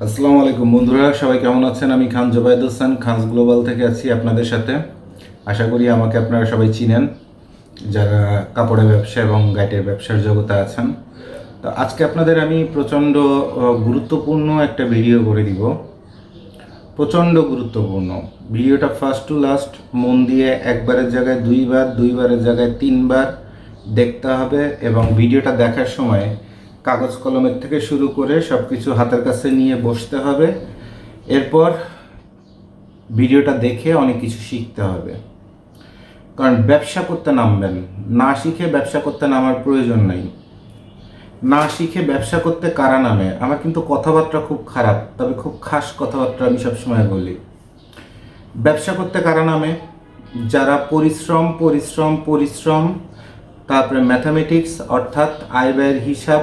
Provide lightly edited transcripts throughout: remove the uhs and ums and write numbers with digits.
আসসালামু আলাইকুম বন্ধুরা, সবাই কেমন আছেন? আমি খান জোবায়েদ হোসেন খানস গ্লোবাল থেকে আছি আপনাদের সাথে। আশা করি আমাকে আপনারা সবাই চিনেন যারা কাপড়ের ব্যবসা এবং গাইটের ব্যবসার জগতে আছেন। তো আজকে আপনাদের আমি প্রচণ্ড গুরুত্বপূর্ণ একটা ভিডিও করে দিব। প্রচণ্ড গুরুত্বপূর্ণ ভিডিওটা, ফার্স্ট টু লাস্ট মন দিয়ে একবারের জায়গায় দুইবার, দুইবারের জায়গায় তিনবার দেখতে হবে এবং ভিডিওটা দেখার সময় কাগজ কলমের থেকে শুরু করে সব কিছু হাতের কাছে নিয়ে বসতে হবে। এরপর ভিডিওটা দেখে অনেক কিছু শিখতে হবে, কারণ ব্যবসা করতে নামবেন, না শিখে ব্যবসা করতে নামার প্রয়োজন নেই। না শিখে ব্যবসা করতে কারা নামে? আমার কিন্তু কথাবার্তা খুব খারাপ, তবে খুব খাস কথাবার্তা আমি সবসময় বলি। ব্যবসা করতে কারা নামে? যারা পরিশ্রম পরিশ্রম পরিশ্রম, তারপরে ম্যাথামেটিক্স অর্থাৎ আয় ব্যয়ের হিসাব,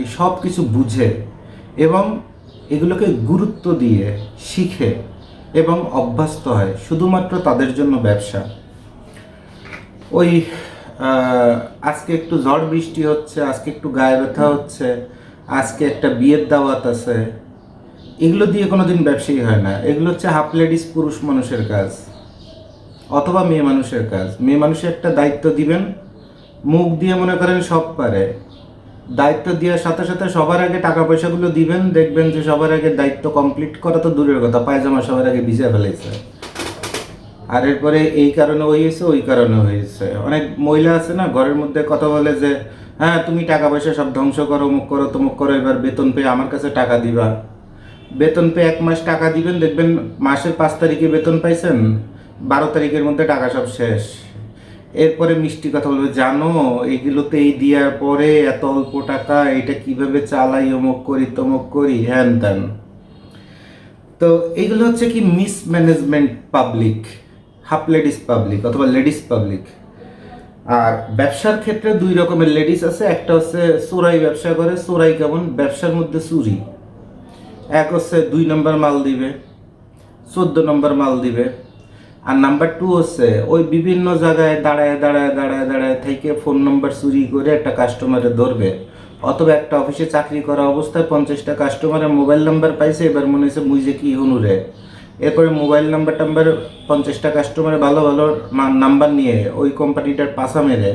এই সব কিছু বুঝে এবং এগুলোকে গুরুত্ব দিয়ে শিখে এবং অভ্যস্ত হয়, শুধুমাত্র তাদের জন্য ব্যবসা। ওই আজকে একটু ঝড় বৃষ্টি হচ্ছে, আজকে একটু গায়ে ব্যথা হচ্ছে, আজকে একটা বিয়ের দাওয়াত আছে, এগুলো দিয়ে কোনোদিন ব্যবসায়ী হয় না। এগুলো হচ্ছে হাফ লেডিস পুরুষ মানুষের কাজ অথবা মেয়ে মানুষের কাজ। মেয়ে মানুষের একটা দায়িত্ব দিবেন, মুখ দিয়ে মনে করেন সব পারে, দায়িত্ব দেওয়ার সাথে সাথে সবার আগে টাকা পয়সাগুলো দিবেন, দেখবেন যে সবার আগে দায়িত্ব কমপ্লিট করা তো দূরের কথা, পায়জামা সবার আগে ভিজে ফেলেছে। আর এরপরে এই কারণে হয়েছে, ওই কারণে হয়েছে। অনেক মহিলা আছে না, ঘরের মধ্যে কথা বলে যে হ্যাঁ তুমি টাকা পয়সা সব ধ্বংস করো, মুখ করো তমুক করো, এবার বেতন পেয়ে আমার কাছে টাকা দিবা। বেতন পেয়ে 1 মাস টাকা দিবেন, দেখবেন মাসের 5 তারিখে বেতন পাইছেন, 12 তারিখের মধ্যে টাকা সব শেষ। এরপরে মিষ্টি কথা বলবে, জানো এইগুলোতে এই দেওয়ার পরে এত অল্প টাকা, এটা কিভাবে চালাই, অমুক করি তমুক করি, হ্যান ত্যান। তো এইগুলো হচ্ছে কি mismanagement public, half ladies public অথবা লেডিস পাবলিক। আর ব্যবসার ক্ষেত্রে 2 রকমের লেডিস আছে। একটা হচ্ছে চোরাই ব্যবসা করে। চোরাই কেমন? ব্যবসার মধ্যে চুরি। এক হচ্ছে 2 নম্বর মাল দিবে, 14 নম্বর মাল দিবে। আর নাম্বার 2 হচ্ছে ওই বিভিন্ন জায়গায় দাঁড়ায় দাঁড়ায় দাঁড়ায় দাঁড়ায় থেকে ফোন নম্বর চুরি করে একটা কাস্টমারে ধরবে, অথবা একটা অফিসে চাকরি করা অবস্থায় 50টা কাস্টমারের মোবাইল নাম্বার পাইছে, এবার মনে হচ্ছে মুই যে কি হনুরে, এরপরে মোবাইল নাম্বার 50টা কাস্টমারের ভালো ভালো নাম্বার নিয়ে ওই কোম্পানিটার পাশা মেরে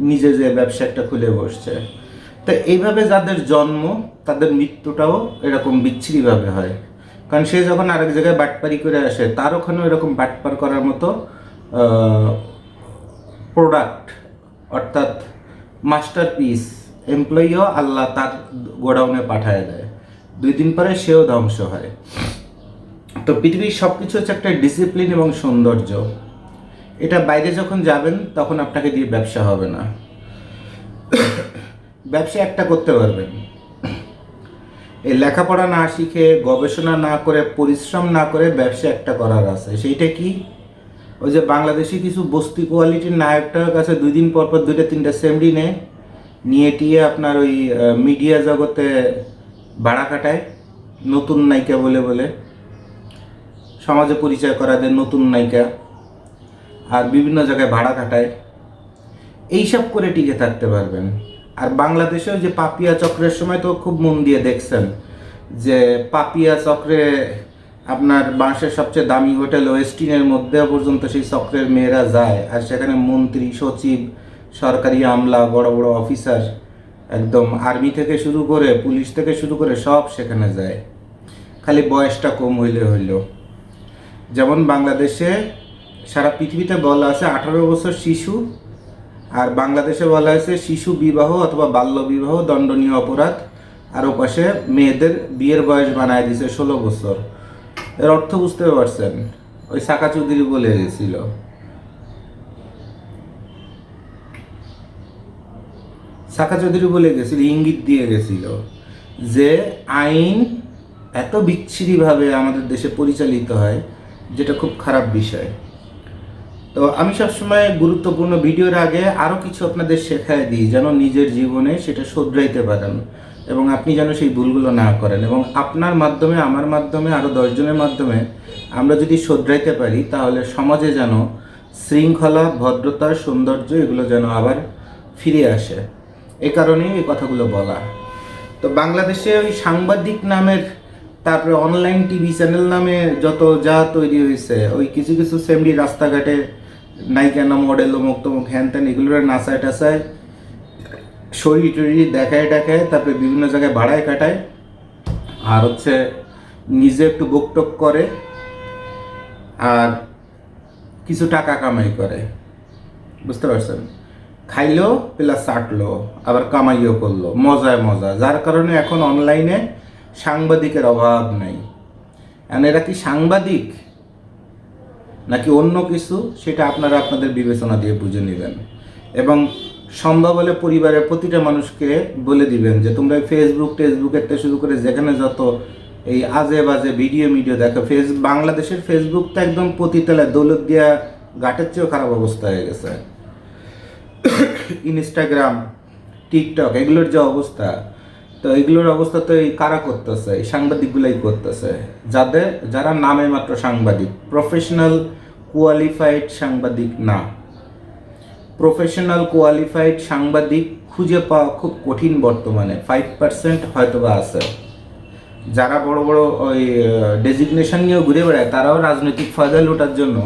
নিজে যে ব্যবসা একটা খুলে বসছে। তো এইভাবে যাদের জন্ম তাদের মৃত্যুটাও এরকম বিচ্ছিরিভাবে হয়, কারণ সে যখন আরেক জায়গায় বাটপারি করে আসে, তার ওখানেও এরকম বাটপার করার মতো প্রোডাক্ট অর্থাৎ মাস্টারপিস এমপ্লয়িও আল্লাহ তার গোডাউনে পাঠায় দেয়। 2 দিন পরে সেও ধ্বংস হয়। তো পৃথিবীর সব কিছু হচ্ছে একটা ডিসিপ্লিন এবং সৌন্দর্য। এটা বাইরে যখন যাবেন তখন আপনাকে দিয়ে ব্যবসা হবে না। ব্যবসা একটা করতে পারবেন, এই লেখাপড়া না শিখে, গবেষণা না করে, পরিশ্রম না করে ব্যবসা একটা করার আছে। সেইটা কি? ওই যে বাংলাদেশি কিছু বস্তি কোয়ালিটির নায়কটার কাছে 2 দিন পর পর 2টা-3টা সেমডি নিয়ে টিয়ে আপনার ওই মিডিয়া জগতে ভাড়া কাটায়, নতুন নায়িকা বলে বলে সমাজে পরিচয় করা দেয় নতুন নায়িকা, আর বিভিন্ন জায়গায় ভাড়া কাটায়। এইসব করে টিকে থাকতে পারবেন। আর বাংলাদেশেও যে পাপিয়া চক্রের সময় তো খুব মন দিয়ে দেখছেন যে পাপিয়া চক্রে আপনার বাংলাদেশের সবচেয়ে দামি হোটেল ওয়েস্টিনের মধ্যে পর্যন্ত সেই চক্রের মেয়েরা যায়, আর সেখানে মন্ত্রী, সচিব, সরকারি আমলা, বড় বড় অফিসার, একদম আর্মি থেকে শুরু করে পুলিশ থেকে শুরু করে সব সেখানে যায়, খালি বয়সটা কম হইল। যেমন বাংলাদেশে, সারা পৃথিবীতে বলা আছে 18 বছর শিশু, আর বাংলাদেশে বলা হয়েছে শিশু বিবাহ অথবা বাল্য বিবাহ দণ্ডনীয় অপরাধ, আর ওপাশে মেয়েদের বিয়ের বয়স বানায় দিছে 16 বছর। এর অর্থ বুঝতে পারছেন? ওই সাকা চৌধুরী বলে গেছিল, সাকা চৌধুরী বলে গেছিল, ইঙ্গিত দিয়ে গেছিল যে আইন এত বিচ্ছিরিভাবে আমাদের দেশে পরিচালিত হয়, যেটা খুব খারাপ বিষয়। তো আমি সবসময় গুরুত্বপূর্ণ ভিডিওর আগে আরও কিছু আপনাদের শেখায় দিই, যেন নিজের জীবনে সেটা শোধরাইতে পারেন এবং আপনি যেন সেই ভুলগুলো না করেন, এবং আপনার মাধ্যমে, আমার মাধ্যমে, আরও 10 জনের মাধ্যমে আমরা যদি শোধরাইতে পারি, তাহলে সমাজে যেন শৃঙ্খলা, ভদ্রতা, সৌন্দর্য এগুলো যেন আবার ফিরে আসে। এই কারণেই এই কথাগুলো বলা। তো বাংলাদেশে ওই সাংবাদিক নামের তারপরে অনলাইন টিভি চ্যানেল নামে যত যা তৈরি হয়েছে, ওই কিছু কিছু সেমডি রাস্তাঘাটে নায়িকা না মডেল অমুক তমুক হ্যান ত্যান এগুলোর নাচায় টাচায় শরীর টরি দেখায় টাকায়, তারপরে বিভিন্ন জায়গায় ভাড়ায় কাটায়, আর হচ্ছে নিজে একটু বকটক করে আর কিছু টাকা কামাই করে, বুঝতে পারছেন? খাইলো প্লাস চাটলো আবার কামাইও করলো, মজায় মজা। যার কারণে এখন অনলাইনে সাংবাদিকের অভাব নাই। এখন এরা কি সাংবাদিক নাকি অন্য কিছু, সেটা আপনারা আপনাদের বিবেচনা দিয়ে বুঝে নেবেন। এবং সম্ভব হলে পরিবারের প্রতিটা মানুষকে বলে দিবেন যে তোমরা ফেসবুক টেসবুকের থেকে শুরু করে যেখানে যত এই আজে বাজে ভিডিও দেখো, বাংলাদেশের ফেসবুক তো একদম পতিতলায় দৌলত দিয়া ঘাটের চেয়েও খারাপ অবস্থা হয়ে গেছে। ইনস্টাগ্রাম, টিকটক এগুলোর যে অবস্থা, তো এগুলোর অবস্থা তো এই কারা করতেছে? এই সাংবাদিকগুলাই করতেছে, যারা নামে মাত্র সাংবাদিক, প্রফেশনাল কোয়ালিফাইড সাংবাদিক না। প্রফেশনাল কোয়ালিফাইড সাংবাদিক খুঁজে পাওয়া খুব কঠিন বর্তমানে, 5% হয়তো বা আছে। যারা বড় বড় ওই ডেজিগনেশন নিয়েও ঘুরে বেড়ায়, তারাও রাজনৈতিক ফায়দা লুটার জন্য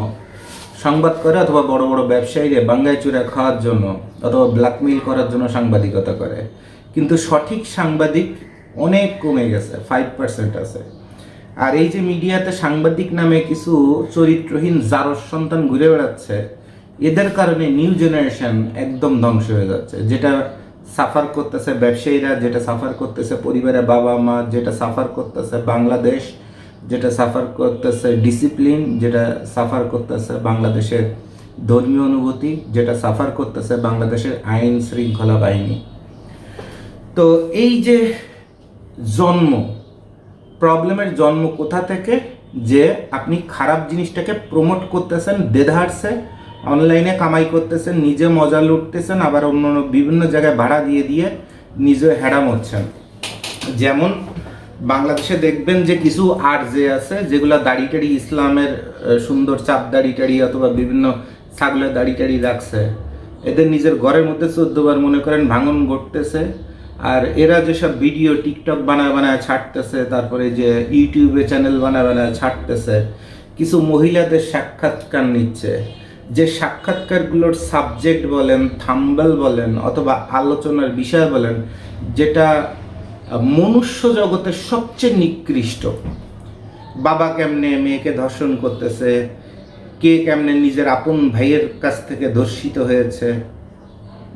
সংবাদ করে, অথবা বড় বড় ব্যবসায়ীরা বাঙ্গায় চুরা খাওয়ার জন্য অথবা ব্ল্যাকমেইল করার জন্য সাংবাদিকতা করে। কিন্তু সঠিক সাংবাদিক অনেক কমে গেছে, 5% আছে। আর এই যে মিডিয়াতে সাংবাদিক নামে কিছু চরিত্রহীন জারজ সন্তান ঘুরে বেড়াচ্ছে, এদের কারণে নিউ জেনারেশন একদম ধ্বংস হয়ে যাচ্ছে। যেটা সাফার করতেছে ব্যবসায়ীরা, যেটা সাফার করতেছে পরিবারের বাবা মা, যেটা সাফার করতেছে বাংলাদেশ, যেটা সাফার করতেছে ডিসিপ্লিন, যেটা সাফার করতেছে বাংলাদেশের ধর্মীয় অনুভূতি, যেটা সাফার করতেছে বাংলাদেশের আইন শৃঙ্খলা বাহিনী। তো এই যে প্রবলেমের জন্ম কোথা থেকে? যে আপনি খারাপ জিনিসটাকে প্রমোট করতেছেন দেধারসে, অনলাইনে কামাই করতেছেন, নিজে মজা লুটতেছেন, আবার অন্য বিভিন্ন জায়গায় ভাড়া দিয়ে দিয়ে নিজে হ্যাডাম হচ্ছেন। যেমন বাংলাদেশে দেখবেন যে কিছু আরজে আছে যেগুলো দাড়ি টাড়ি, ইসলামের সুন্দর চাপ দাড়ি টাড়ি অথবা বিভিন্ন ছাগলের দাড়ি টাড়ি রাখছে, এদের নিজের ঘরের মধ্যে 14 বার মনে করেন ভাঙন ঘটতেছে। আর এরা যেসব ভিডিও টিকটক বানায় ছাড়তেছে, তারপরে যে ইউটিউবে চ্যানেল বানায় ছাড়তেছে, কিছু মহিলাদের সাক্ষাৎকার নিচ্ছে, যে সাক্ষাৎকারগুলোর সাবজেক্ট বলেন, থাম্বনেল বলেন অথবা আলোচনার বিষয় বলেন, যেটা মনুষ্য জগতের সবচেয়ে নিকৃষ্ট। বাবা কেমনে মেয়েকে ধর্ষণ করতেছে, কে কেমনে নিজের আপন ভাইয়ের কাছ থেকে ধর্ষিত হয়েছে,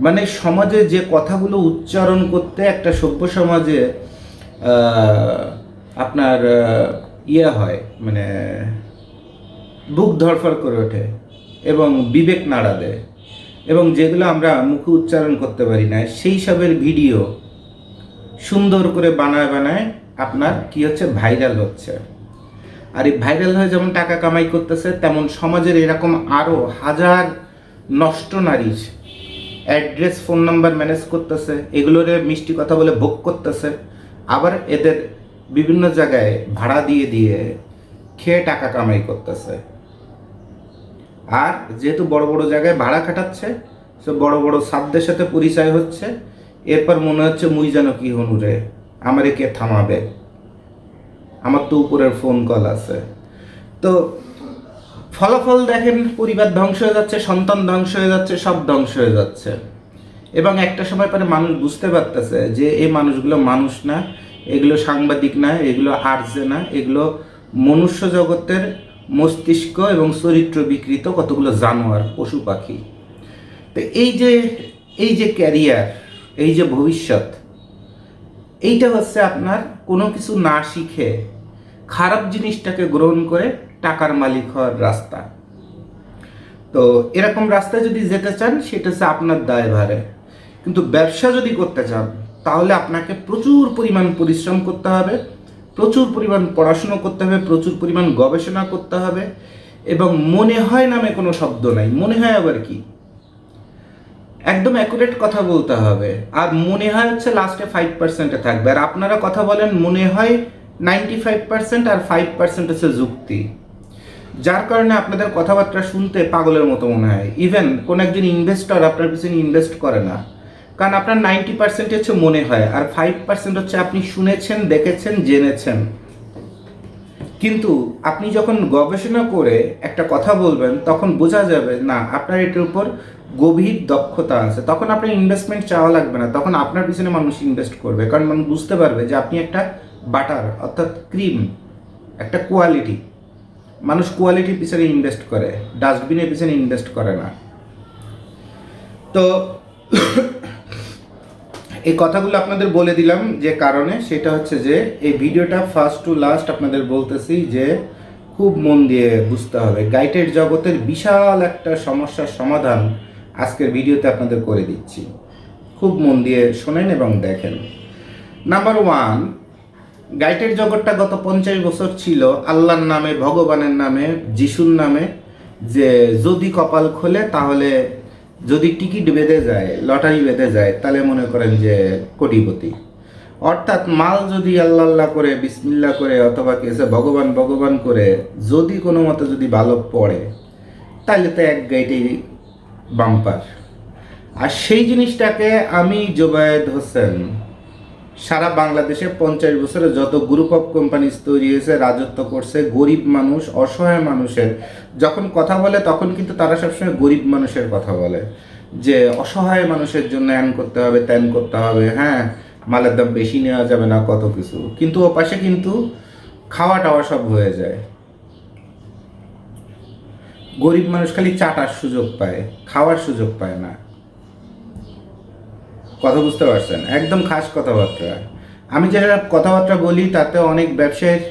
মানে সমাজে যে কথাগুলো উচ্চারণ করতে একটা সভ্য সমাজে আপনার হয়, মানে বুক ধড়ফড় করে ওঠে এবং বিবেক নাড়া দেয়, এবং যেগুলো আমরা মুখে উচ্চারণ করতে পারি না, সেই সবের ভিডিও সুন্দর করে বানায় আপনার কি হচ্ছে, ভাইরাল হচ্ছে। আর এই ভাইরাল হয়ে যেমন টাকা কামাই করতেছে, তেমন সমাজের এরকম আরও হাজার নষ্ট নারীর অ্যাড্রেস, ফোন নাম্বার ম্যানেজ করতেছে, এগুলোরে মিষ্টি কথা বলে ভোগ করতেছে, আবার এদের বিভিন্ন জায়গায় ভাড়া দিয়ে দিয়ে খেয়ে টাকা কামাই করতেছে। আর যেহেতু বড় বড় জায়গায় ভাড়া খাটাচ্ছে, সে বড় বড় সাধ্যের সাথে পরিচয় হচ্ছে, এরপর মনে হচ্ছে মুই যেন কি হনুরে, আমারে কে থামাবে, আমার তো উপরের ফোন কল আছে। তো ফলাফল দেখেন, পরিবার ধ্বংস হয়ে যাচ্ছে, সন্তান ধ্বংস হয়ে যাচ্ছে, সব ধ্বংস হয়ে যাচ্ছে। এবং একটা সময় পরে মানুষ বুঝতে পারতেছে যে এই মানুষগুলো মানুষ না, এগুলো সাংবাদিক না, এগুলো আরজে না, এগুলো মনুষ্য জগতের মস্তিষ্ক এবং চরিত্র বিকৃত কতগুলো জানোয়ার, পশু পাখি। তো এই যে ক্যারিয়ার, এই যে ভবিষ্যৎ, এইটা হচ্ছে আপনার কোনো কিছু না শিখে খারাপ জিনিসটাকে গ্রহণ করে টাকার মালিক হওয়ার রাস্তা। তো এরকম রাস্তায় যদি যেতে চান, সেটা হচ্ছে আপনার দায়ভারে। কিন্তু ব্যবসা যদি করতে চান, তাহলে আপনাকে প্রচুর পরিমাণ পরিশ্রম করতে হবে, প্রচুর পরিমাণ পড়াশুনো করতে হবে, প্রচুর পরিমাণ গবেষণা করতে হবে, এবং মনে হয় নামে কোনো শব্দ নাই। মনে হয় আবার কি, একদম অ্যাকুরেট কথা বলতে হবে। আর মনে হয় হচ্ছে লাস্টে 5%-এ থাকবে, আর আপনারা কথা বলেন মনে হয় 95%, আর 5% হচ্ছে যুক্তি, যার কারণে আপনাদের কথাবার্তা শুনতে পাগলের মতো মনে হয়। ইভেন কোন একজন ইনভেস্টর আপনার পিছনে ইনভেস্ট করে না, কারণ আপনার 90% হচ্ছে মনে হয়, আর 5% হচ্ছে আপনি শুনেছেন, দেখেছেন, জেনেছেন। কিন্তু আপনি যখন গবেষণা করে একটা কথা বলবেন তখন বোঝা যাবে না আপনার এটার উপর গভীর দক্ষতা আছে, তখন আপনার ইনভেস্টমেন্ট চাওয়া লাগবে না, তখন আপনার পিছনে মানুষ ইনভেস্ট করবে, কারণ মানুষ বুঝতে পারবে যে আপনি একটা বাটার অর্থাৎ ক্রিম, একটা কোয়ালিটি। মানুষ কোয়ালিটির পিছনে ইনভেস্ট করে, ডাস্টবিনের পিছনে ইনভেস্ট করে না। তো এই কথাগুলো আপনাদের বলে দিলাম যে কারণে, সেটা হচ্ছে যে এই ভিডিওটা ফার্স্ট টু লাস্ট আপনাদের বলতেছি যে খুব মন দিয়ে বুঝতে হবে। গাইডের জগতের বিশাল একটা সমস্যার সমাধান আজকের ভিডিওতে আপনাদের করে দিচ্ছি, খুব মন দিয়ে শোনেন এবং দেখেন। নাম্বার ওয়ান, গাইডের জগৎটা গত 50 বছর ছিল আল্লাহর নামে, ভগবানের নামে, যিশুর নামে, যে যদি কপাল খোলে তাহলে, যদি টিকিট বেঁধে যায়, লটারি বেঁধে যায়, তাহলে মনে করেন যে কোটিপতি। অর্থাৎ মাল যদি আল্লাহ আল্লাহ করে, বিসমিল্লা করে, অথবা কেসে ভগবান ভগবান করে যদি কোনো মতে যদি ভালো পড়ে, তাহলে তো এক গাইটেই বাম্পার। আর সেই জিনিসটাকে আমি জোবায়েদ হোসেন সারা বাংলাদেশে 50 বছরে যত গ্রুপ অফ কোম্পানিজ তৈরি হয়েছে, রাজত্ব করছে, গরিব মানুষ, অসহায় মানুষের যখন কথা বলে তখন কিন্তু তারা সবসময় গরিব মানুষের কথা বলে, যে অসহায় মানুষের জন্য এন করতে হবে, ত্যান করতে হবে, হ্যাঁ মালের দাম বেশি নেওয়া যাবে না, কত কিছু। কিন্তু ও পাশে কিন্তু খাওয়া টাওয়া সব হয়ে যায়। গরিব মানুষ খালি চাটার সুযোগ পায়, খাওয়ার সুযোগ পায় না। কথা বুঝতে পারছেন? একদম খাস কথাবার্তা। আমি যেটা কথাবার্তা বলি তাতে অনেক ব্যবসায়ীর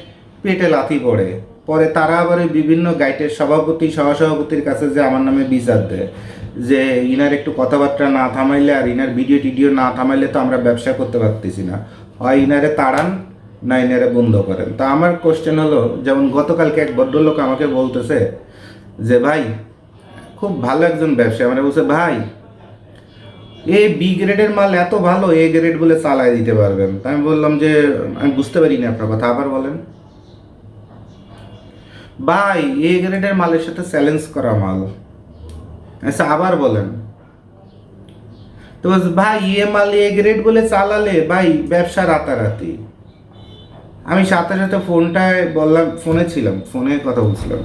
পেটে লাথি পড়ে, পরে তারা আবার বিভিন্ন গাইডের সভাপতি, সহসভাপতির কাছে যে আমার নামে বিচার দেয় যে ইনার একটু কথাবার্তা না থামাইলে আর ইনার ভিডিও টিডিও না থামাইলে তো আমরা ব্যবসা করতে পারতেছি না, হয় ইনারে তাড়ান না ইনারে বন্ধ করেন। তা আমার কোশ্চেন হলো, যেমন গতকালকে এক ভদ্রলোক আমাকে বলতেছে যে ভাই, খুব ভালো একজন ব্যবসায়ী মানে বলছে, ভাই এই বি গ্রেডের মাল এত ভালো, এ গ্রেড বলে চালায় দিতে পারবেন। তা আমি বললাম যে আমি বুঝতে পারিনি আপনার কথা, আবার বলেন। ভাই এ গ্রেডের মালের সাথে চ্যালেঞ্জ করা মাল। আচ্ছা আবার বলেন। তো ভাই এ মাল এ গ্রেড বলে চালালে ভাই ব্যবসা রাতারাতি। আমি সাথে সাথে ফোনটায় বললাম, ফোনে ছিলাম, ফোনে কথা বলছিলাম।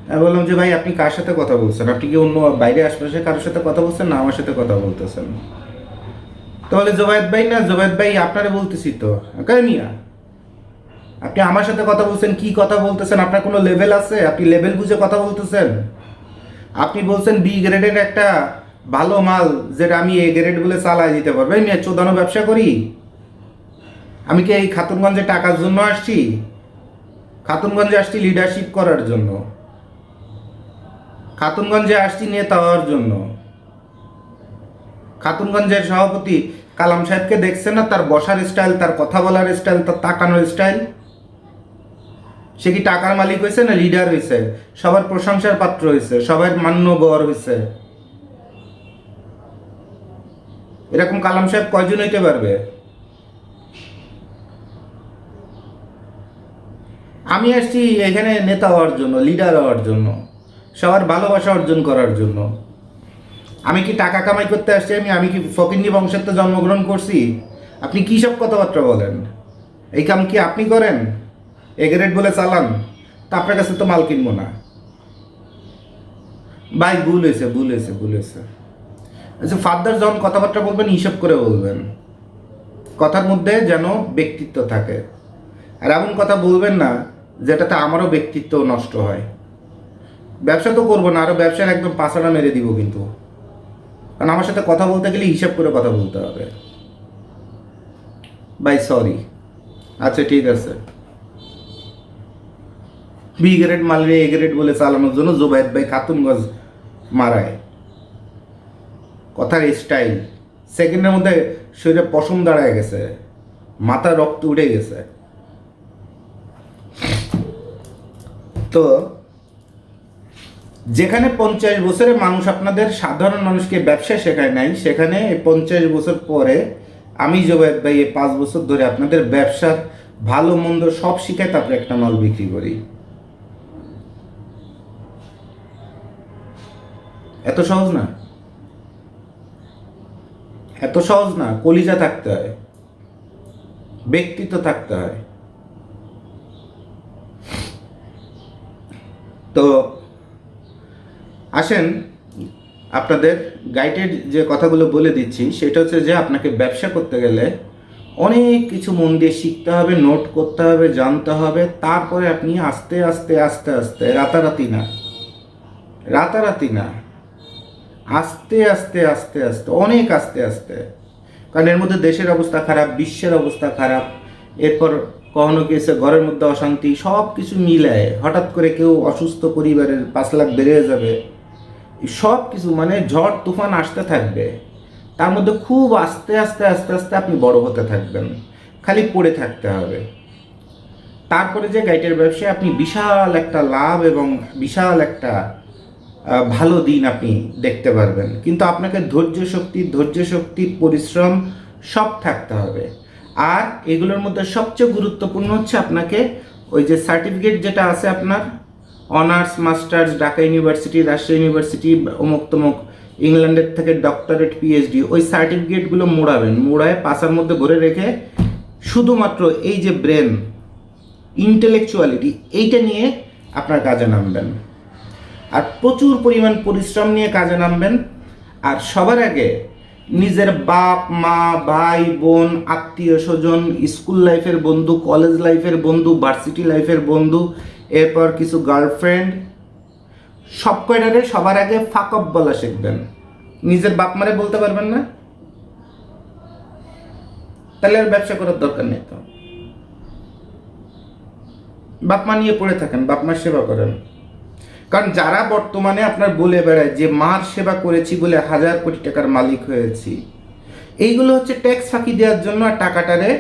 আমি বললাম যে ভাই আপনি কার সাথে কথা বলছেন? আপনি কি অন্য বাইরে আশপাশে কারোর সাথে কথা বলছেন না আমার সাথে কথা বলতেছেন? তাহলে জোবায়েদ ভাই না, জোবায়েদ ভাই আপনারে বলতেছি তো মিয়া, আপনি আমার সাথে কথা বলছেন, কি কথা বলতেছেন? আপনার কোনো লেভেল আছে? আপনি লেভেল বুঝে কথা বলতেছেন? আপনি বলছেন বি গ্রেডের একটা ভালো মাল যেটা আমি এ গ্রেড বলে চালাই দিতে পারবো। মিয়া চোদানো ব্যবসা করি? আমি কি এই খাতুনগঞ্জে টাকার জন্য আসছি? খাতুনগঞ্জে আসছি লিডারশিপ করার জন্য, খাতুনগঞ্জে আসছি নেতা হওয়ার জন্য। খাতুনগঞ্জের সভাপতি কালাম সাহেবকে দেখছেন না? তার বসার স্টাইল, তার কথা বলার স্টাইল, তার তাকানোর স্টাইল। সে কি টাকার মালিক হয়েছে না লিডার হয়েছে? সবার প্রশংসার পাত্র হয়েছে, সবার মান্যবর হয়েছে। এরকম কালাম সাহেব কয়জন হইতে পারবে? আমি আসছি এখানে নেতা হওয়ার জন্য, লিডার হওয়ার জন্য, সবার ভালোবাসা অর্জন করার জন্য। আমি কি টাকা কামাই করতে আসছি? আমি কি ফকিন্নি বংশের তো জন্মগ্রহণ করছি? আপনি কী সব কথাবার্তা বলেন? এই কাম কি আপনি করেন? এ গ্রেড বলে চালান? তা আপনার কাছে তো মাল কিনবো না। ভাই ভুল হয়েছে, ভুল হয়েছে, ভুল হয়েছে। আচ্ছা ফার্দার যখন কথাবার্তা বলবেন হিসাব করে বলবেন, কথার মধ্যে যেন ব্যক্তিত্ব থাকে। আর এমন কথা বলবেন না যেটাতে আমারও ব্যক্তিত্ব নষ্ট হয়। ব্যবসা তো করবো না, আরও ব্যবসার একদম পাছাড়া মেরে দিব কিন্তু, কারণ আমার সাথে কথা বলতে গেলে হিসাব করে কথা বলতে হবে। ভাই সরি। আচ্ছা ঠিক আছে, বি গ্রেড মালরে এ গ্রেড বলে চালানোর জন্য জোবায়েদ ভাই খাতুনগঞ্জ মারায়। কথার স্টাইল সেকেন্ডের মধ্যে শরীরে পশম দাঁড়ায় গেছে, মাথা রক্ত উঠে গেছে। তো যেখানে 50 বছরে মানুষ আপনাদের সাধারণ মানুষকে ব্যবসা শেখায় নাই, সেখানে 50 বছর পরে আমি জোবায়েদ ভাই 5 বছর ধরে আপনাদের ব্যবসার ভালো মন্দ সব শিখায়, তারপরে একটা মাল বিক্রি করি। এত সহজ না, এত সহজ না। কলিজা থাকতে হয়, ব্যক্তিত্ব থাকতে হয়। তো আসেন আপনাদের গাইডের যে কথাগুলো বলে দিচ্ছি, সেটা হচ্ছে যে আপনাকে ব্যবসা করতে গেলে অনেক কিছু মন দিয়ে শিখতে হবে, নোট করতে হবে, জানতে হবে, তারপরে আপনি আস্তে আস্তে আস্তে আস্তে, রাতারাতি না, রাতারাতি না, আস্তে আস্তে আস্তে আস্তে, অনেক আস্তে আস্তে, কারণ এর মধ্যে দেশের অবস্থা খারাপ, বিশ্বের অবস্থা খারাপ, এরপর কখনো গেছে ঘরের মধ্যে অশান্তি, সব কিছু মিলায় হঠাৎ করে কেউ অসুস্থ, পরিবারের 5 লাখ বেড়ে যাবে, সব কিছু মানে ঝড় তুফান আসতে থাকবে। তার মধ্যে খুব আস্তে আস্তে আস্তে আস্তে আপনি বড় হতে থাকবেন, খালি পড়ে থাকতে হবে। তারপরে যে গাইডের ব্যবসায় আপনি বিশাল একটা লাভ এবং বিশাল একটা ভালো দিন আপনি দেখতে পারবেন। কিন্তু আপনাকে ধৈর্য শক্তি, পরিশ্রম সব থাকতে হবে। আর এগুলোর মধ্যে সবচেয়ে গুরুত্বপূর্ণ হচ্ছে আপনাকে ওই যে সার্টিফিকেট যেটা আছে আপনার, honours, masters, Dhaka university, Rajshahi university, অমুক তমুক, ইংল্যান্ডের থেকে ডক্টরেট, পিএইচডি, ওই সার্টিফিকেটগুলো মোড়াবেন, মোড়ায় পাশার মধ্যে ভরে রেখে শুধুমাত্র এই যে ব্রেন, ইন্টেলেকচুয়ালিটি, এইটা নিয়ে আপনার কাজে নামবেন। আর প্রচুর পরিমাণ পরিশ্রম নিয়ে কাজে নামবেন। আর সবার আগে নিজের বাপ মা, ভাই বোন, আত্মীয় স্বজন, স্কুল লাইফের বন্ধু, কলেজ লাইফের বন্ধু, ভার্সিটি লাইফের বন্ধু, এরপর কিছু গার্লফ্রেন্ড, সব কয়টারে সবার আগে ফাক অফ বলা শিখবেন। নিজের বাপ মারে বলতে পারবেন না, তাহলে আর ব্যবসা করার দরকার নেই। তো বাপ মা নিয়ে পড়ে থাকেন, বাপ মার সেবা করেন। কারণ যারা বর্তমানে আপনার বলে বেড়ায় যে মার সেবা করেছি বলে 1000 কোটি টাকার মালিক হয়েছি, এইগুলো হচ্ছে ট্যাক্স ফাঁকি দেওয়ার জন্য আর টাকাটারে